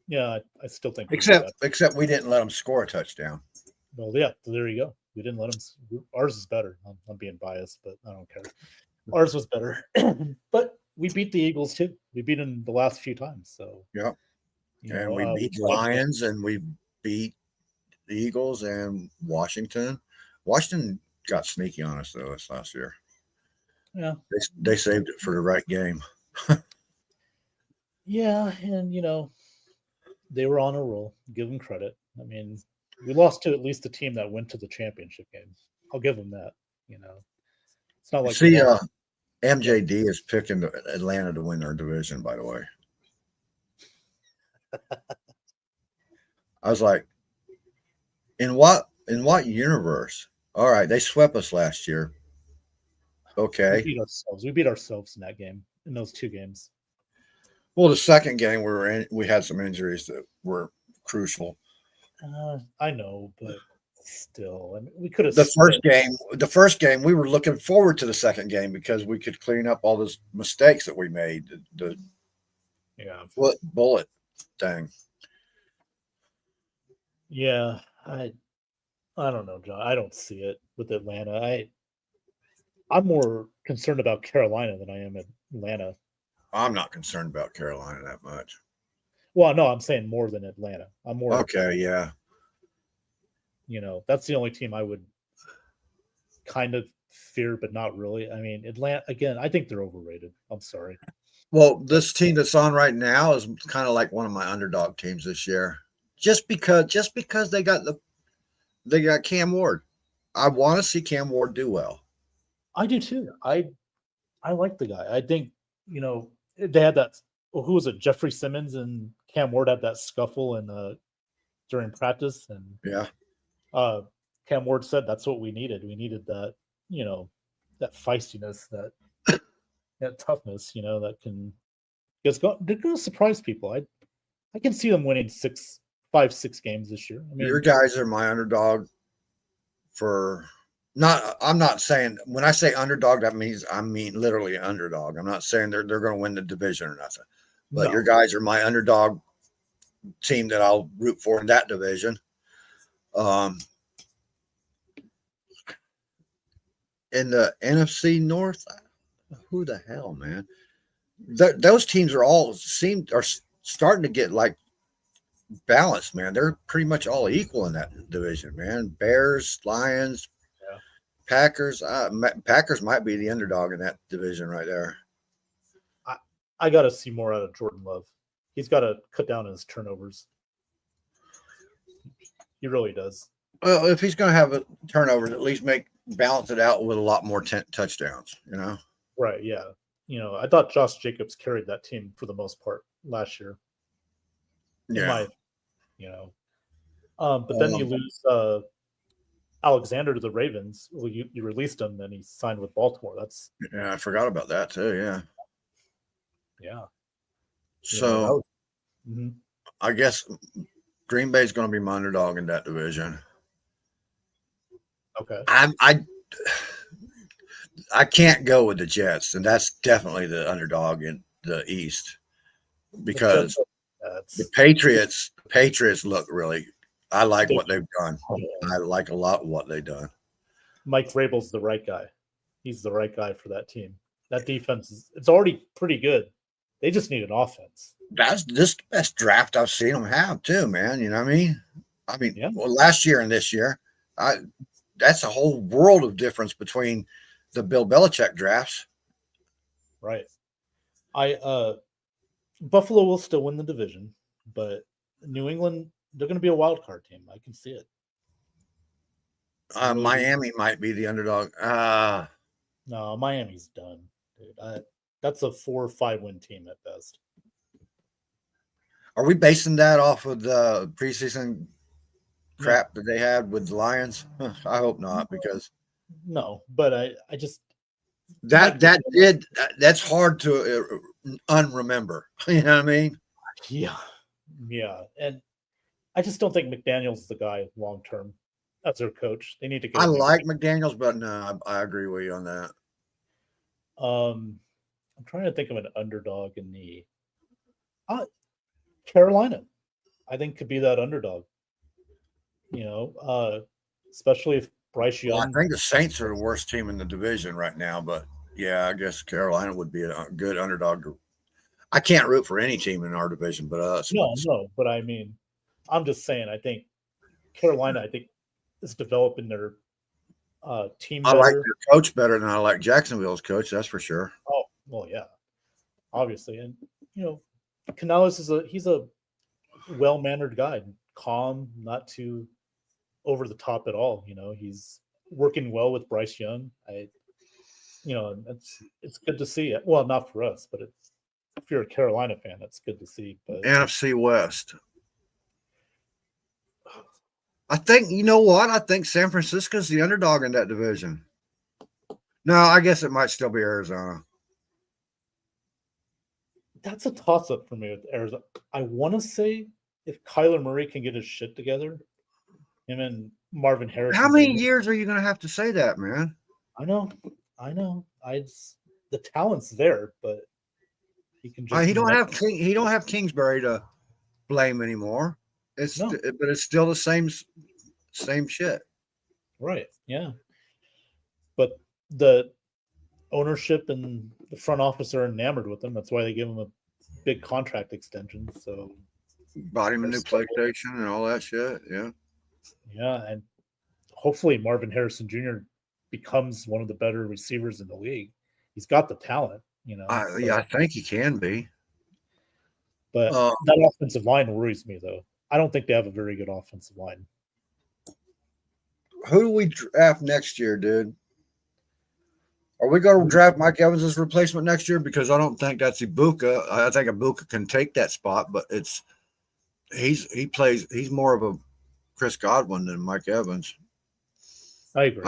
yeah. I still think. Except we didn't let them score a touchdown. Well, yeah. There you go. We didn't let them. Ours is better. I'm being biased, but I don't care. Ours was better, but we beat the Eagles too. We beat them the last few times. So yeah. And we beat the Lions, and we beat the Eagles and Washington. Washington got sneaky on us though this last year. Yeah, they saved it for the right game. Yeah, and they were on a roll. Give them credit. I mean, we lost to at least the team that went to the championship game. I'll give them that. It's not like MJD is picking Atlanta to win their division. By the way, I was like, in what universe? All right, they swept us last year. Okay. We beat ourselves in that game, in those two games. Well, the second game we had some injuries that were crucial. I know, but still, I mean, we could have. The first game, we were looking forward to the second game because we could clean up all those mistakes that we made. The bullet thing. Yeah, I don't know, John. I don't see it with Atlanta. I'm more concerned about Carolina than I am Atlanta. I'm not concerned about Carolina that much. Well, no, I'm saying more than Atlanta. I'm more okay. Yeah. That's the only team I would kind of fear, but not really. I mean, Atlanta again. I think they're overrated. I'm sorry. Well, this team that's on right now is kind of like one of my underdog teams this year, just because they got Cam Ward. I want to see Cam Ward do well. I do too. I like the guy. I think they had that. Well, who was it? Jeffrey Simmons and Cam Ward had that scuffle during practice, and Cam Ward said that's what we needed. We needed that, that feistiness, that toughness, that can. They're going to surprise people. I can see them winning 5-6 games this year. I mean, your guys are my underdog for. I'm not saying when I say underdog, that means I mean literally underdog. I'm not saying they're going to win the division or nothing, but your guys are my underdog team that I'll root for in that division. In the NFC North, who the hell, man? Those teams are starting to get like balanced, man. They're pretty much all equal in that division, man. Bears, Lions, Packers. Packers might be the underdog in that division right there. I got to see more out of Jordan Love. He's got to cut down his turnovers. He really does. Well, if he's going to have a turnovers, at least balance it out with a lot more touchdowns. You know. Right. Yeah. I thought Josh Jacobs carried that team for the most part last year. Yeah. But then you lose Alexander to the Ravens. Well, you released him, and he signed with Baltimore. Yeah, I forgot about that too. Yeah. Yeah. So mm-hmm. I guess Green Bay is going to be my underdog in that division. Okay. I can't go with the Jets, and that's definitely the underdog in the East because the Patriots look really. I like what they've done. I like a lot what they've done. Mike Vrabel's the right guy. He's the right guy for that team. That defense it's already pretty good. They just need an offense. That's the best draft I've seen them have too, man. You know what I mean? Yeah. Well, last year and this year, that's a whole world of difference between the Bill Belichick drafts. Right. Buffalo will still win the division, but New England, they're going to be a wild card team. I can see it. Miami might be the underdog. No, Miami's done, dude. That's a 4 or 5 win team at best. Are we basing that off of the preseason crap that they had with the Lions? I hope not, because no, but I just that's hard to unremember. You know what I mean? Yeah, and I just don't think McDaniel's the guy long term as their coach. They need to get. I like McDaniel's, but no, I agree with you on that. I'm trying to think of an underdog in the Carolina. I think could be that underdog. Especially if Bryce Young. Well, I think the Saints are the worst team in the division right now, but yeah, I guess Carolina would be a good underdog. I can't root for any team in our division but us. No, but I mean, I'm just saying. I think Carolina. Is developing their team. I like their coach better than I like Jacksonville's coach. That's for sure. Oh well, yeah, obviously, and Canales he's a well-mannered guy, calm, not too over the top at all. He's working well with Bryce Young. It's good to see. Well, not for us, but if you're a Carolina fan, that's good to see. But NFC West. I think I think San Francisco's the underdog in that division. No, I guess it might still be Arizona. That's a toss-up for me with Arizona. I want to say if Kyler Murray can get his shit together, him and Marvin Harrison. How many years are you going to have to say that, man? I know. The talent's there, but he can just. He don't have Kingsbury to blame anymore. But it's still the same shit. Right. Yeah. But the ownership and the front office are enamored with him. That's why they give him a big contract extension. So bought him a new PlayStation and all that shit. Yeah. Yeah. And hopefully Marvin Harrison Jr. becomes one of the better receivers in the league. He's got the talent, I think he can be. But that offensive line worries me, though. I don't think they have a very good offensive line. Who do we draft next year, dude? Are we going to draft Mike Evans as replacement next year? Because I don't think that's Ibuka. I think Ibuka can take that spot, but he's more of a Chris Godwin than Mike Evans. I agree.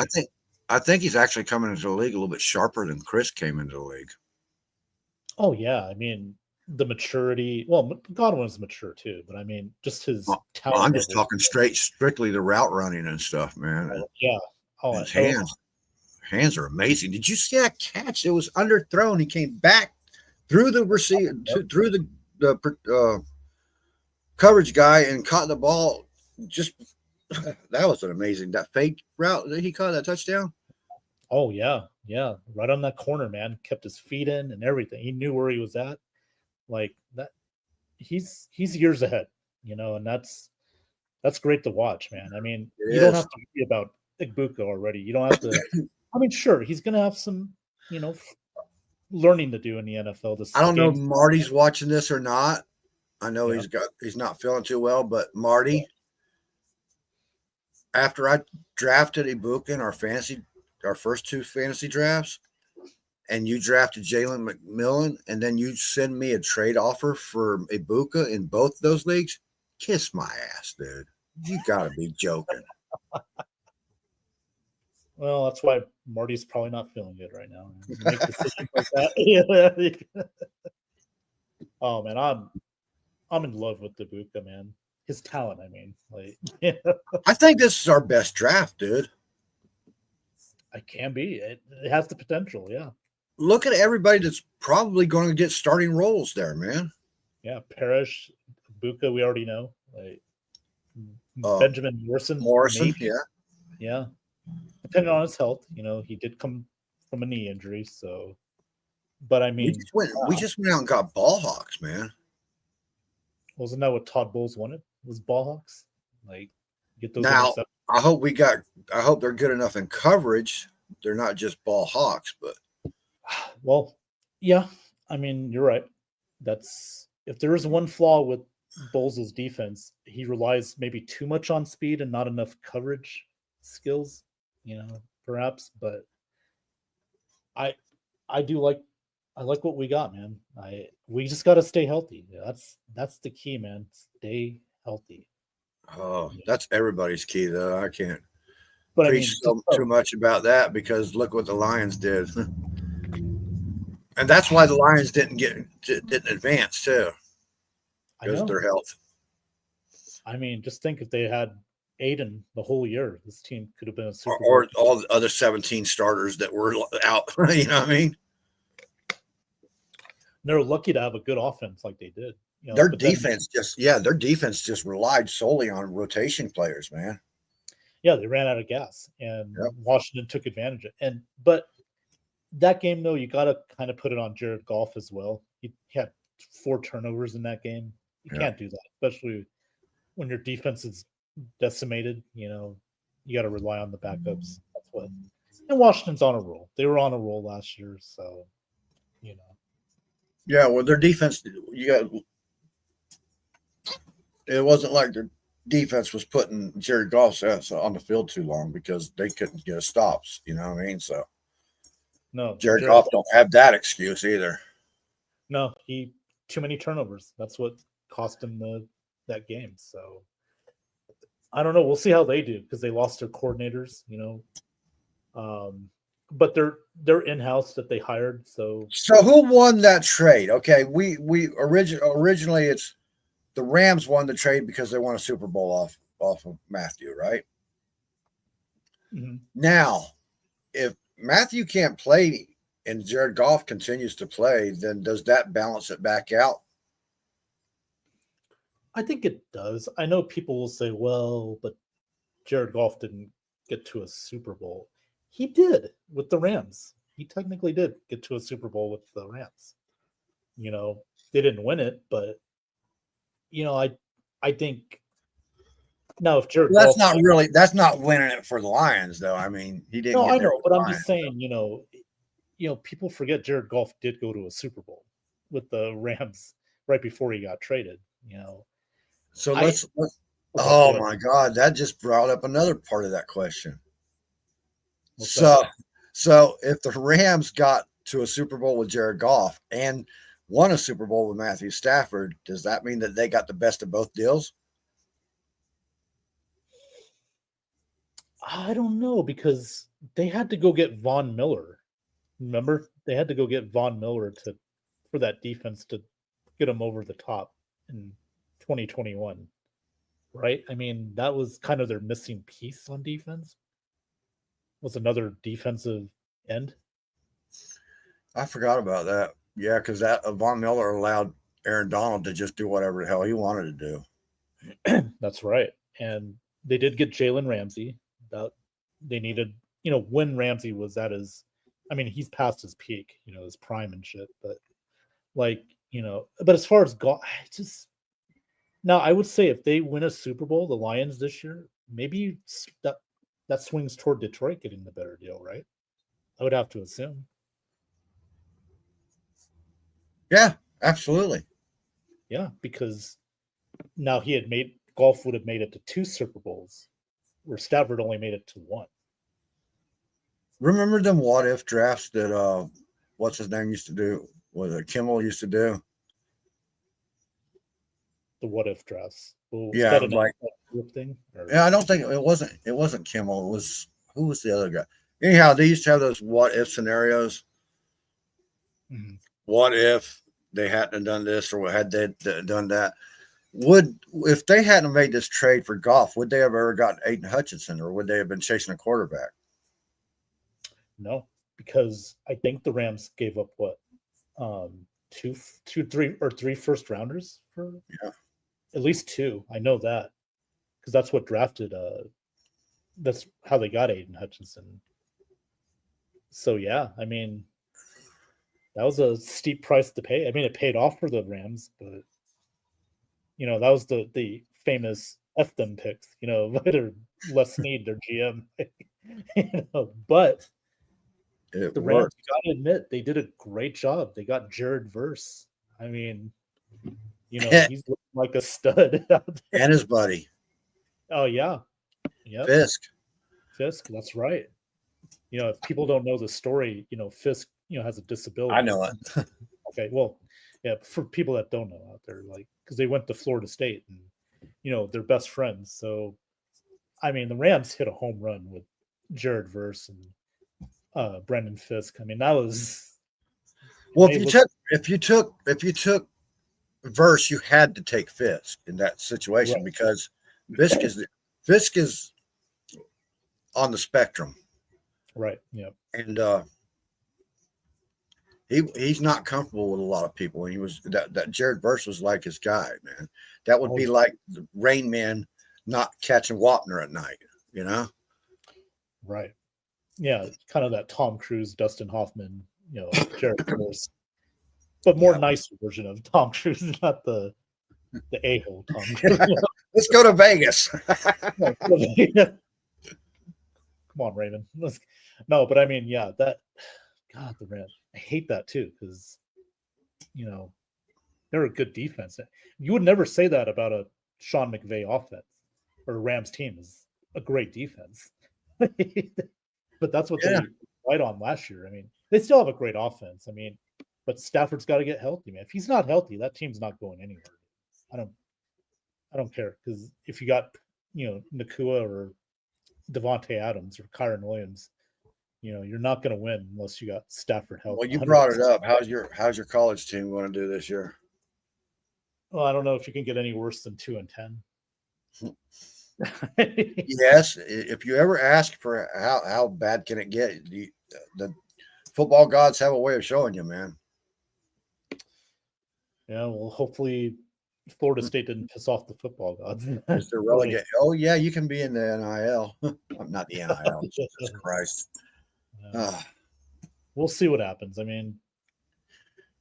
I think he's actually coming into the league a little bit sharper than Chris came into the league. Oh yeah, I mean the maturity. Well, Godwin's mature too, but I mean just his talent. I'm just talking strictly the route running and stuff, man. Yeah. Oh, his hands are amazing. Did you see that catch? It was underthrown. He came back through the receiver, through the coverage guy, and caught the ball. Just that was an amazing fake route that he caught that touchdown. Oh yeah, right on that corner, man. Kept his feet in and everything. He knew where he was at. Like that, he's years ahead, and that's great to watch, man. I mean, you don't have to worry about Igbokwe already. You don't have to. I mean, sure, he's going to have some, learning to do in the NFL. This I don't know if game, Marty's watching this or not. I know yeah. he's not feeling too well, but Marty, after I drafted Igbokwe in our first 2 fantasy drafts, and you drafted Jalen McMillan, and then you send me a trade offer for Igbokwe in both those leagues, kiss my ass, dude. You gotta be joking. Well, that's why Marty's probably not feeling good right now. You make decisions like that. Yeah. Oh man, I'm in love with Igbokwe, man. His talent, I mean, like, I think this is our best draft, dude. it can be. It has the potential. Yeah. Look at everybody that's probably going to get starting roles there, man. Yeah, Parrish, Igbokwe, we already know. Like Benjamin Morrison, maybe. Yeah. Depending on his health, he did come from a knee injury, so. But I mean, we just went out and got ball hawks, man. Wasn't that what Todd Bowles wanted? Was ball hawks? Like, get those. Now, I hope they're good enough in coverage. They're not just ball hawks, but. Well, yeah. I mean, you're right. That's if there is one flaw with Bowles' defense, he relies maybe too much on speed and not enough coverage skills, perhaps. But I like what we got, man. We just got to stay healthy. That's the key, man. Stay healthy. Oh, that's everybody's key, though. I can't preach too much about that because look what the Lions did. And that's why the Lions didn't advance too, because of their health. I mean, just think if they had Aiden the whole year, this team could have been a Super Bowl. Or all the other 17 starters that were out. You know what I mean? They're lucky to have a good offense like they did. Their defense just relied solely on rotation players, man. Yeah, they ran out of gas, and Washington took advantage of it. But that game, though, you got to kind of put it on Jared Goff as well. He had 4 turnovers in that game. You can't do that, especially when your defense is decimated. You got to rely on the backups. That's what. And Washington's on a roll. They were on a roll last year, so Yeah, well, their defense, it wasn't like their defense was putting Jared Goff's ass on the field too long because they couldn't get stops. You know what I mean? So. No, Jared Goff don't have that excuse either. No, too many turnovers. That's what cost him that game. So I don't know. We'll see how they do because they lost their coordinators. But they're in-house that they hired. So who won that trade? Okay, we originally it's the Rams won the trade because they won a Super Bowl off of Matthew, right? Mm-hmm. Now, if Matthew can't play and Jared Goff continues to play, then does that balance it back out? I think it does. I know people will say, well, but Jared Goff didn't get to a Super Bowl. He did with the Rams. He technically did get to a Super Bowl with the Rams. They didn't win it, but I think now if Jared Goff, that's not winning it for the Lions, though. I mean, he didn't. No, I know, but I'm just saying, people forget Jared Goff did go to a Super Bowl with the Rams right before he got traded. So let's oh my God, that just brought up another part of that question. So if the Rams got to a Super Bowl with Jared Goff and won a Super Bowl with Matthew Stafford, does that mean that they got the best of both deals? I don't know because they had to go get Von Miller. Remember, they had to go get Von Miller for that defense to get them over the top in 2021, right? I mean, that was kind of their missing piece on defense. Was another defensive end. I forgot about that. Yeah, because that Von Miller allowed Aaron Donald to just do whatever the hell he wanted to do. That's right, and they did get Jalen Ramsey. That they needed, when Ramsey was at his, I mean, he's past his peak, his prime and shit. But but as far as now, I would say if they win a Super Bowl, the Lions this year, maybe that swings toward Detroit getting the better deal, right? I would have to assume. Yeah, absolutely. Yeah, because now Golf would have made it to 2 Super Bowls, where Stafford only made it to 1. Remember them what if drafts that what's his name used to do? What Kimmel used to do? The what if drafts. Well, was Yeah, that an like thing? Or? yeah, I don't think it wasn't Kimmel. It was who was the other guy? Anyhow, they used to have those what if scenarios. Mm-hmm. What if they hadn't done this or had they done that? Would if they hadn't made this trade for Goff, would they have ever gotten Aiden Hutchinson, or would they have been chasing a quarterback? No, because I think the Rams gave up what three first rounders for at least 2. I know that because that's what drafted. That's how they got Aiden Hutchinson. So yeah, I mean, that was a steep price to pay. I mean, it paid off for the Rams, but that was the famous F them picks. Later Les Snead, their GM. But the Rams, you got to admit, they did a great job. They got Jared Verse. I mean, he's looking like a stud out there. And his buddy. Oh yeah, Fisk. That's right. If people don't know the story, Fisk, has a disability. I know it. Okay, well, yeah, for people that don't know out there, like, because they went to Florida State and they're best friends. So, I mean, the Rams hit a home run with Jared Verse and Brendan Fisk. I mean, that was well. If you took Verse, you had to take Fisk in that situation, right? Because Fisk is on the spectrum, right? Yeah, and he's not comfortable with a lot of people. And he was that Jared Verse was like his guy, man. That would be like the Rain Man not catching Wapner at night, Right. Yeah, kind of that Tom Cruise, Dustin Hoffman, Jared Verse, but more nicer version of Tom Cruise, not the a-hole Tom Cruise. Let's go to Vegas. Come on, Raymond. No, but I mean, yeah, the Rams. I hate that too because they're a good defense. You would never say that about a Sean McVay offense or a Rams team is a great defense. But that's what they relied on last year. I mean, they still have a great offense. I mean, but Stafford's got to get healthy, man. If he's not healthy, that team's not going anywhere. I don't care because if you got Nakua or Devontae Adams or Kyron Williams, you're not going to win unless you got Stafford healthy. Well, you brought it up. How's your college team going to do this year? Well, I don't know if you can get any worse than 2-10. Yes, if you ever ask for how bad can it get, the football gods have a way of showing you, man. Yeah, well, hopefully Florida State didn't piss off the football gods. They're relegated. Oh yeah, you can be in the NIL. Not the NIL. Jesus Christ. We'll see what happens. I mean,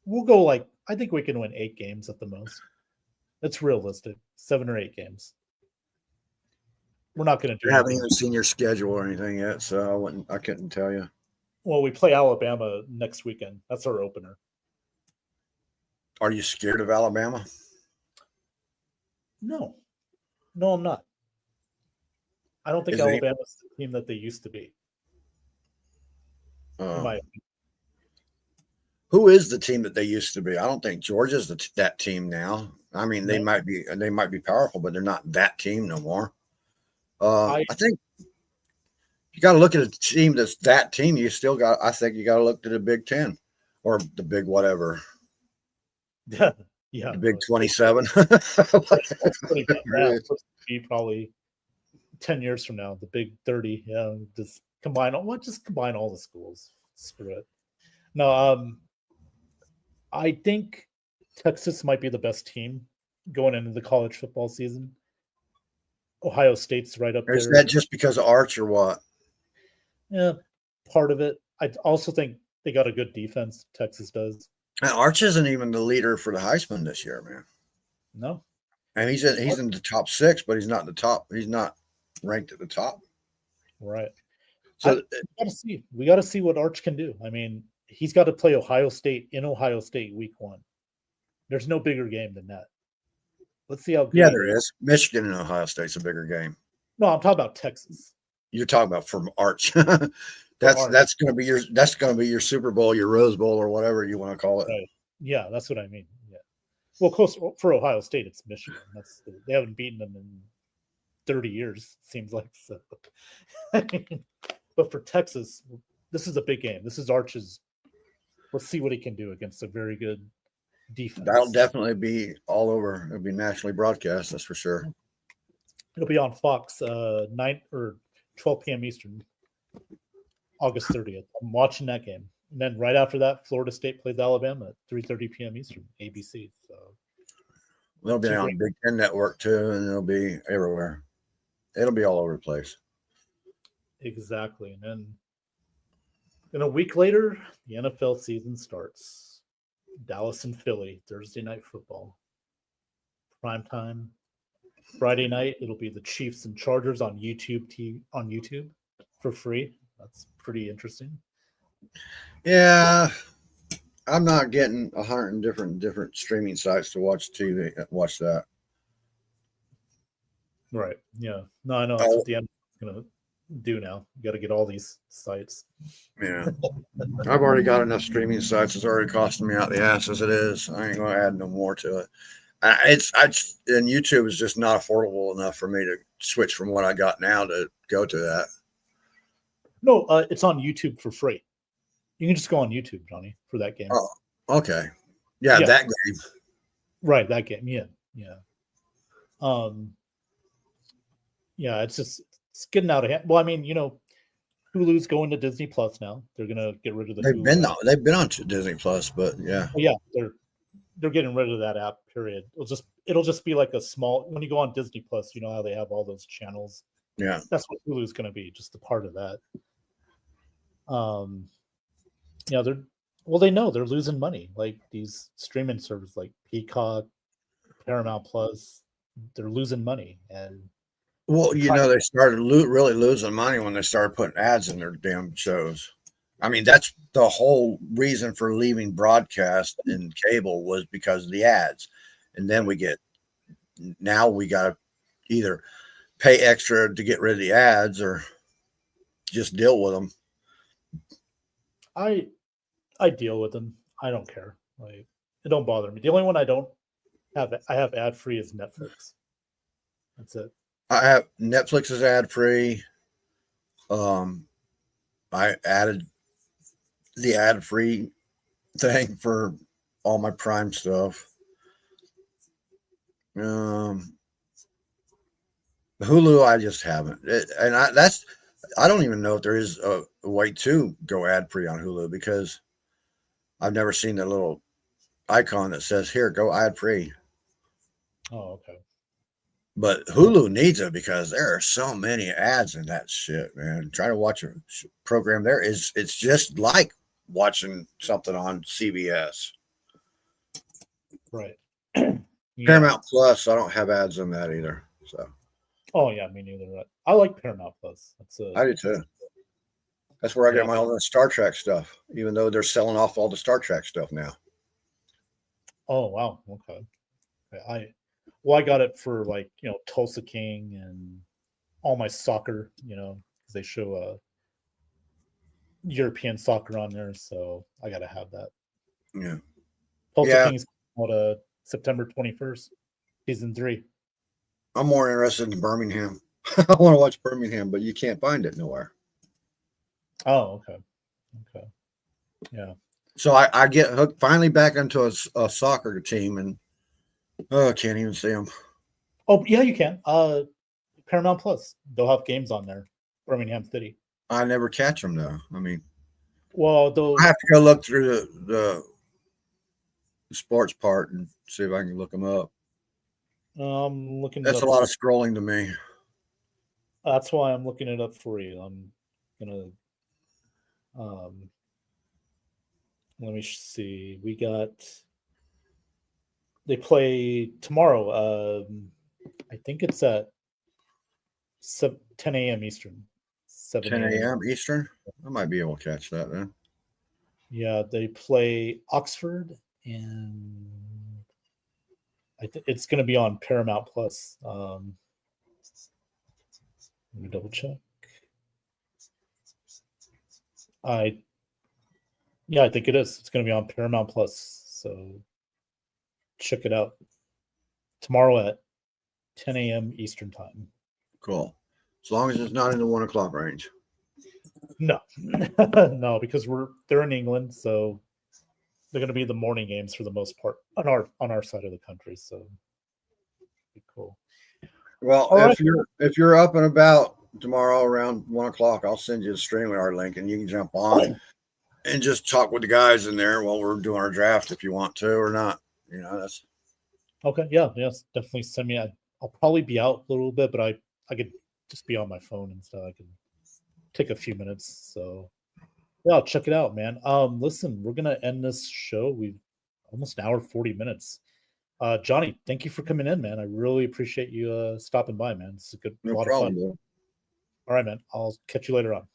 we'll go I think we can win 8 games at the most. That's realistic. 7 or 8 games. We're not going to do. I haven't even seen your schedule or anything yet, so I couldn't tell you. Well, we play Alabama next weekend. That's our opener. Are you scared of Alabama? No, I'm not. I don't think Alabama's the team that they used to be. Who is the team that they used to be? I don't think Georgia's that team now. I mean, they might be powerful, but they're not that team no more. I think you got to look at a team that's that team. I think you got to look to the Big 10 or the Big whatever. Yeah, the Big 27. Be probably 10 years from now, the Big 30. Yeah, just combine all the schools. Screw it. No, I think Texas might be the best team going into the college football season. Ohio State's right up there. Is that just because of Arch or what? Yeah, part of it. I also think they got a good defense. Texas does. And Arch isn't even the leader for the Heisman this year, man. No. And he's in the top 6, but he's not in the top. He's not ranked at the top. Right. So We got to see what Arch can do. I mean, he's got to play Ohio State in Ohio State week 1. There's no bigger game than that. Let's see how good. yeah, there is. Michigan and Ohio State's a bigger game. No, I'm talking about Texas. You're talking about from Arch. Arch. That's going to be your Super Bowl, your Rose Bowl, or whatever you want to call it. Right. Yeah, that's what I mean. Yeah. Well, close for Ohio State, it's Michigan. They haven't beaten them in 30 years. Seems like so. But for Texas, this is a big game. This is Arch's. Let's see what he can do against a very good defense. That'll definitely be all over. It'll be nationally broadcast. That's for sure. It'll be on Fox 9 or 12 p.m. Eastern, August 30th. I'm watching that game. And then right after that, Florida State plays Alabama at 3:30 p.m. Eastern, ABC. So it'll be on Big Ten Network too, and it'll be everywhere. It'll be all over the place. Exactly. And then a week later, the NFL season starts. Dallas and Philly, Thursday night football. Prime time. Friday night, it'll be the Chiefs and Chargers on YouTube for free. That's pretty interesting. Yeah, I'm not getting 100 different streaming sites to watch TV. Watch that. Right. Yeah. No, I know that's what the end is gonna do now. You got to get all these sites. Yeah, I've already got enough streaming sites. It's already costing me out the ass as it is. I ain't gonna add no more to it. And YouTube is just not affordable enough for me to switch from what I got now to go to that. No, it's on YouTube for free. You can just go on YouTube, Johnny, for that game. Oh, okay. Yeah, that game. Right, that game. Yeah. Yeah, it's getting out of hand. Well, I mean, Hulu's going to Disney Plus now. They're gonna get rid of the. They've been on Disney Plus, but yeah. Well, yeah, they're getting rid of that app. Period. It'll just be like a small. When you go on Disney Plus, you know how they have all those channels. Yeah, that's what Hulu's going to be. Just a part of that. They know they're losing money. Like these streaming services, like Peacock, Paramount Plus, they're losing money. And well, they started really losing money when they started putting ads in their damn shows. I mean, that's the whole reason for leaving broadcast and cable was because of the ads. And then we got to either pay extra to get rid of the ads or just deal with them. I deal with them. I don't care. Like, it don't bother me. The only one I have ad free is Netflix. That's it. I have Netflix is ad free. I added the ad free thing for all my Prime stuff. Hulu, I just haven't, I don't even know if there is a way to go ad free on Hulu because I've never seen the little icon that says here, go ad free. Oh, okay. But Hulu needs it because there are so many ads in that shit, man. Try to watch a program there it's just like watching something on CBS. Right. Paramount Plus, I don't have ads on that either. So. Oh yeah, me neither. I like Paramount Plus. I do too. That's where I get my own Star Trek stuff, even though they're selling off all the Star Trek stuff now. Oh wow, okay. I got it for Tulsa King and all my soccer, because they show European soccer on there, so I gotta have that. Yeah. Tulsa King's out September 21st, season 3. I'm more interested in Birmingham. I want to watch Birmingham, but you can't find it nowhere. Oh, okay. Yeah. So I get hooked finally back into a soccer team, and I can't even see them. Oh yeah, you can. Paramount Plus, they'll have games on there. Birmingham City. I never catch them though. I mean, well, I have to go look through the sports part and see if I can look them up. Looking. That's a lot of scrolling to me. That's why I'm looking it up for you. I'm gonna. Let me see. They play tomorrow. I think it's at 10 a.m. Eastern, 7 10 a.m. Eastern. I might be able to catch that then. Yeah, they play Oxford, and it's going to be on Paramount Plus. Let me double check. I think it is. It's going to be on Paramount Plus. So check it out tomorrow at 10 a.m. Eastern time. Cool. As long as it's not in the 1 o'clock range. No, no, because they're in England, so they're going to be the morning games for the most part on our side of the country. So be cool. Well, if you're up and about tomorrow around 1 o'clock, I'll send you a StreamYard link and you can jump on and just talk with the guys in there while we're doing our draft if you want to or not. That's okay. Yeah, yes, definitely send me. I'll probably be out a little bit, but I could just be on my phone and stuff. I can take a few minutes. So yeah, I'll check it out, man. Listen, we're gonna end this show. We've almost an hour 40 minutes. Johnny, thank you for coming in, man. I really appreciate you stopping by, man. It's a lot of fun. Dude. All right, man. I'll catch you later on.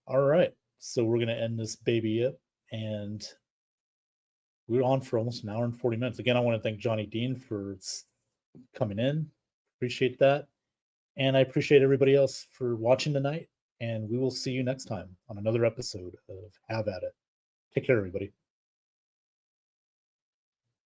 All right. So we're gonna end this baby up, and we're on for almost an hour and 40 minutes. Again, I want to thank Johnny Dean for coming in. Appreciate that. And I appreciate everybody else for watching tonight. And we will see you next time on another episode of Have At It. Take care, everybody.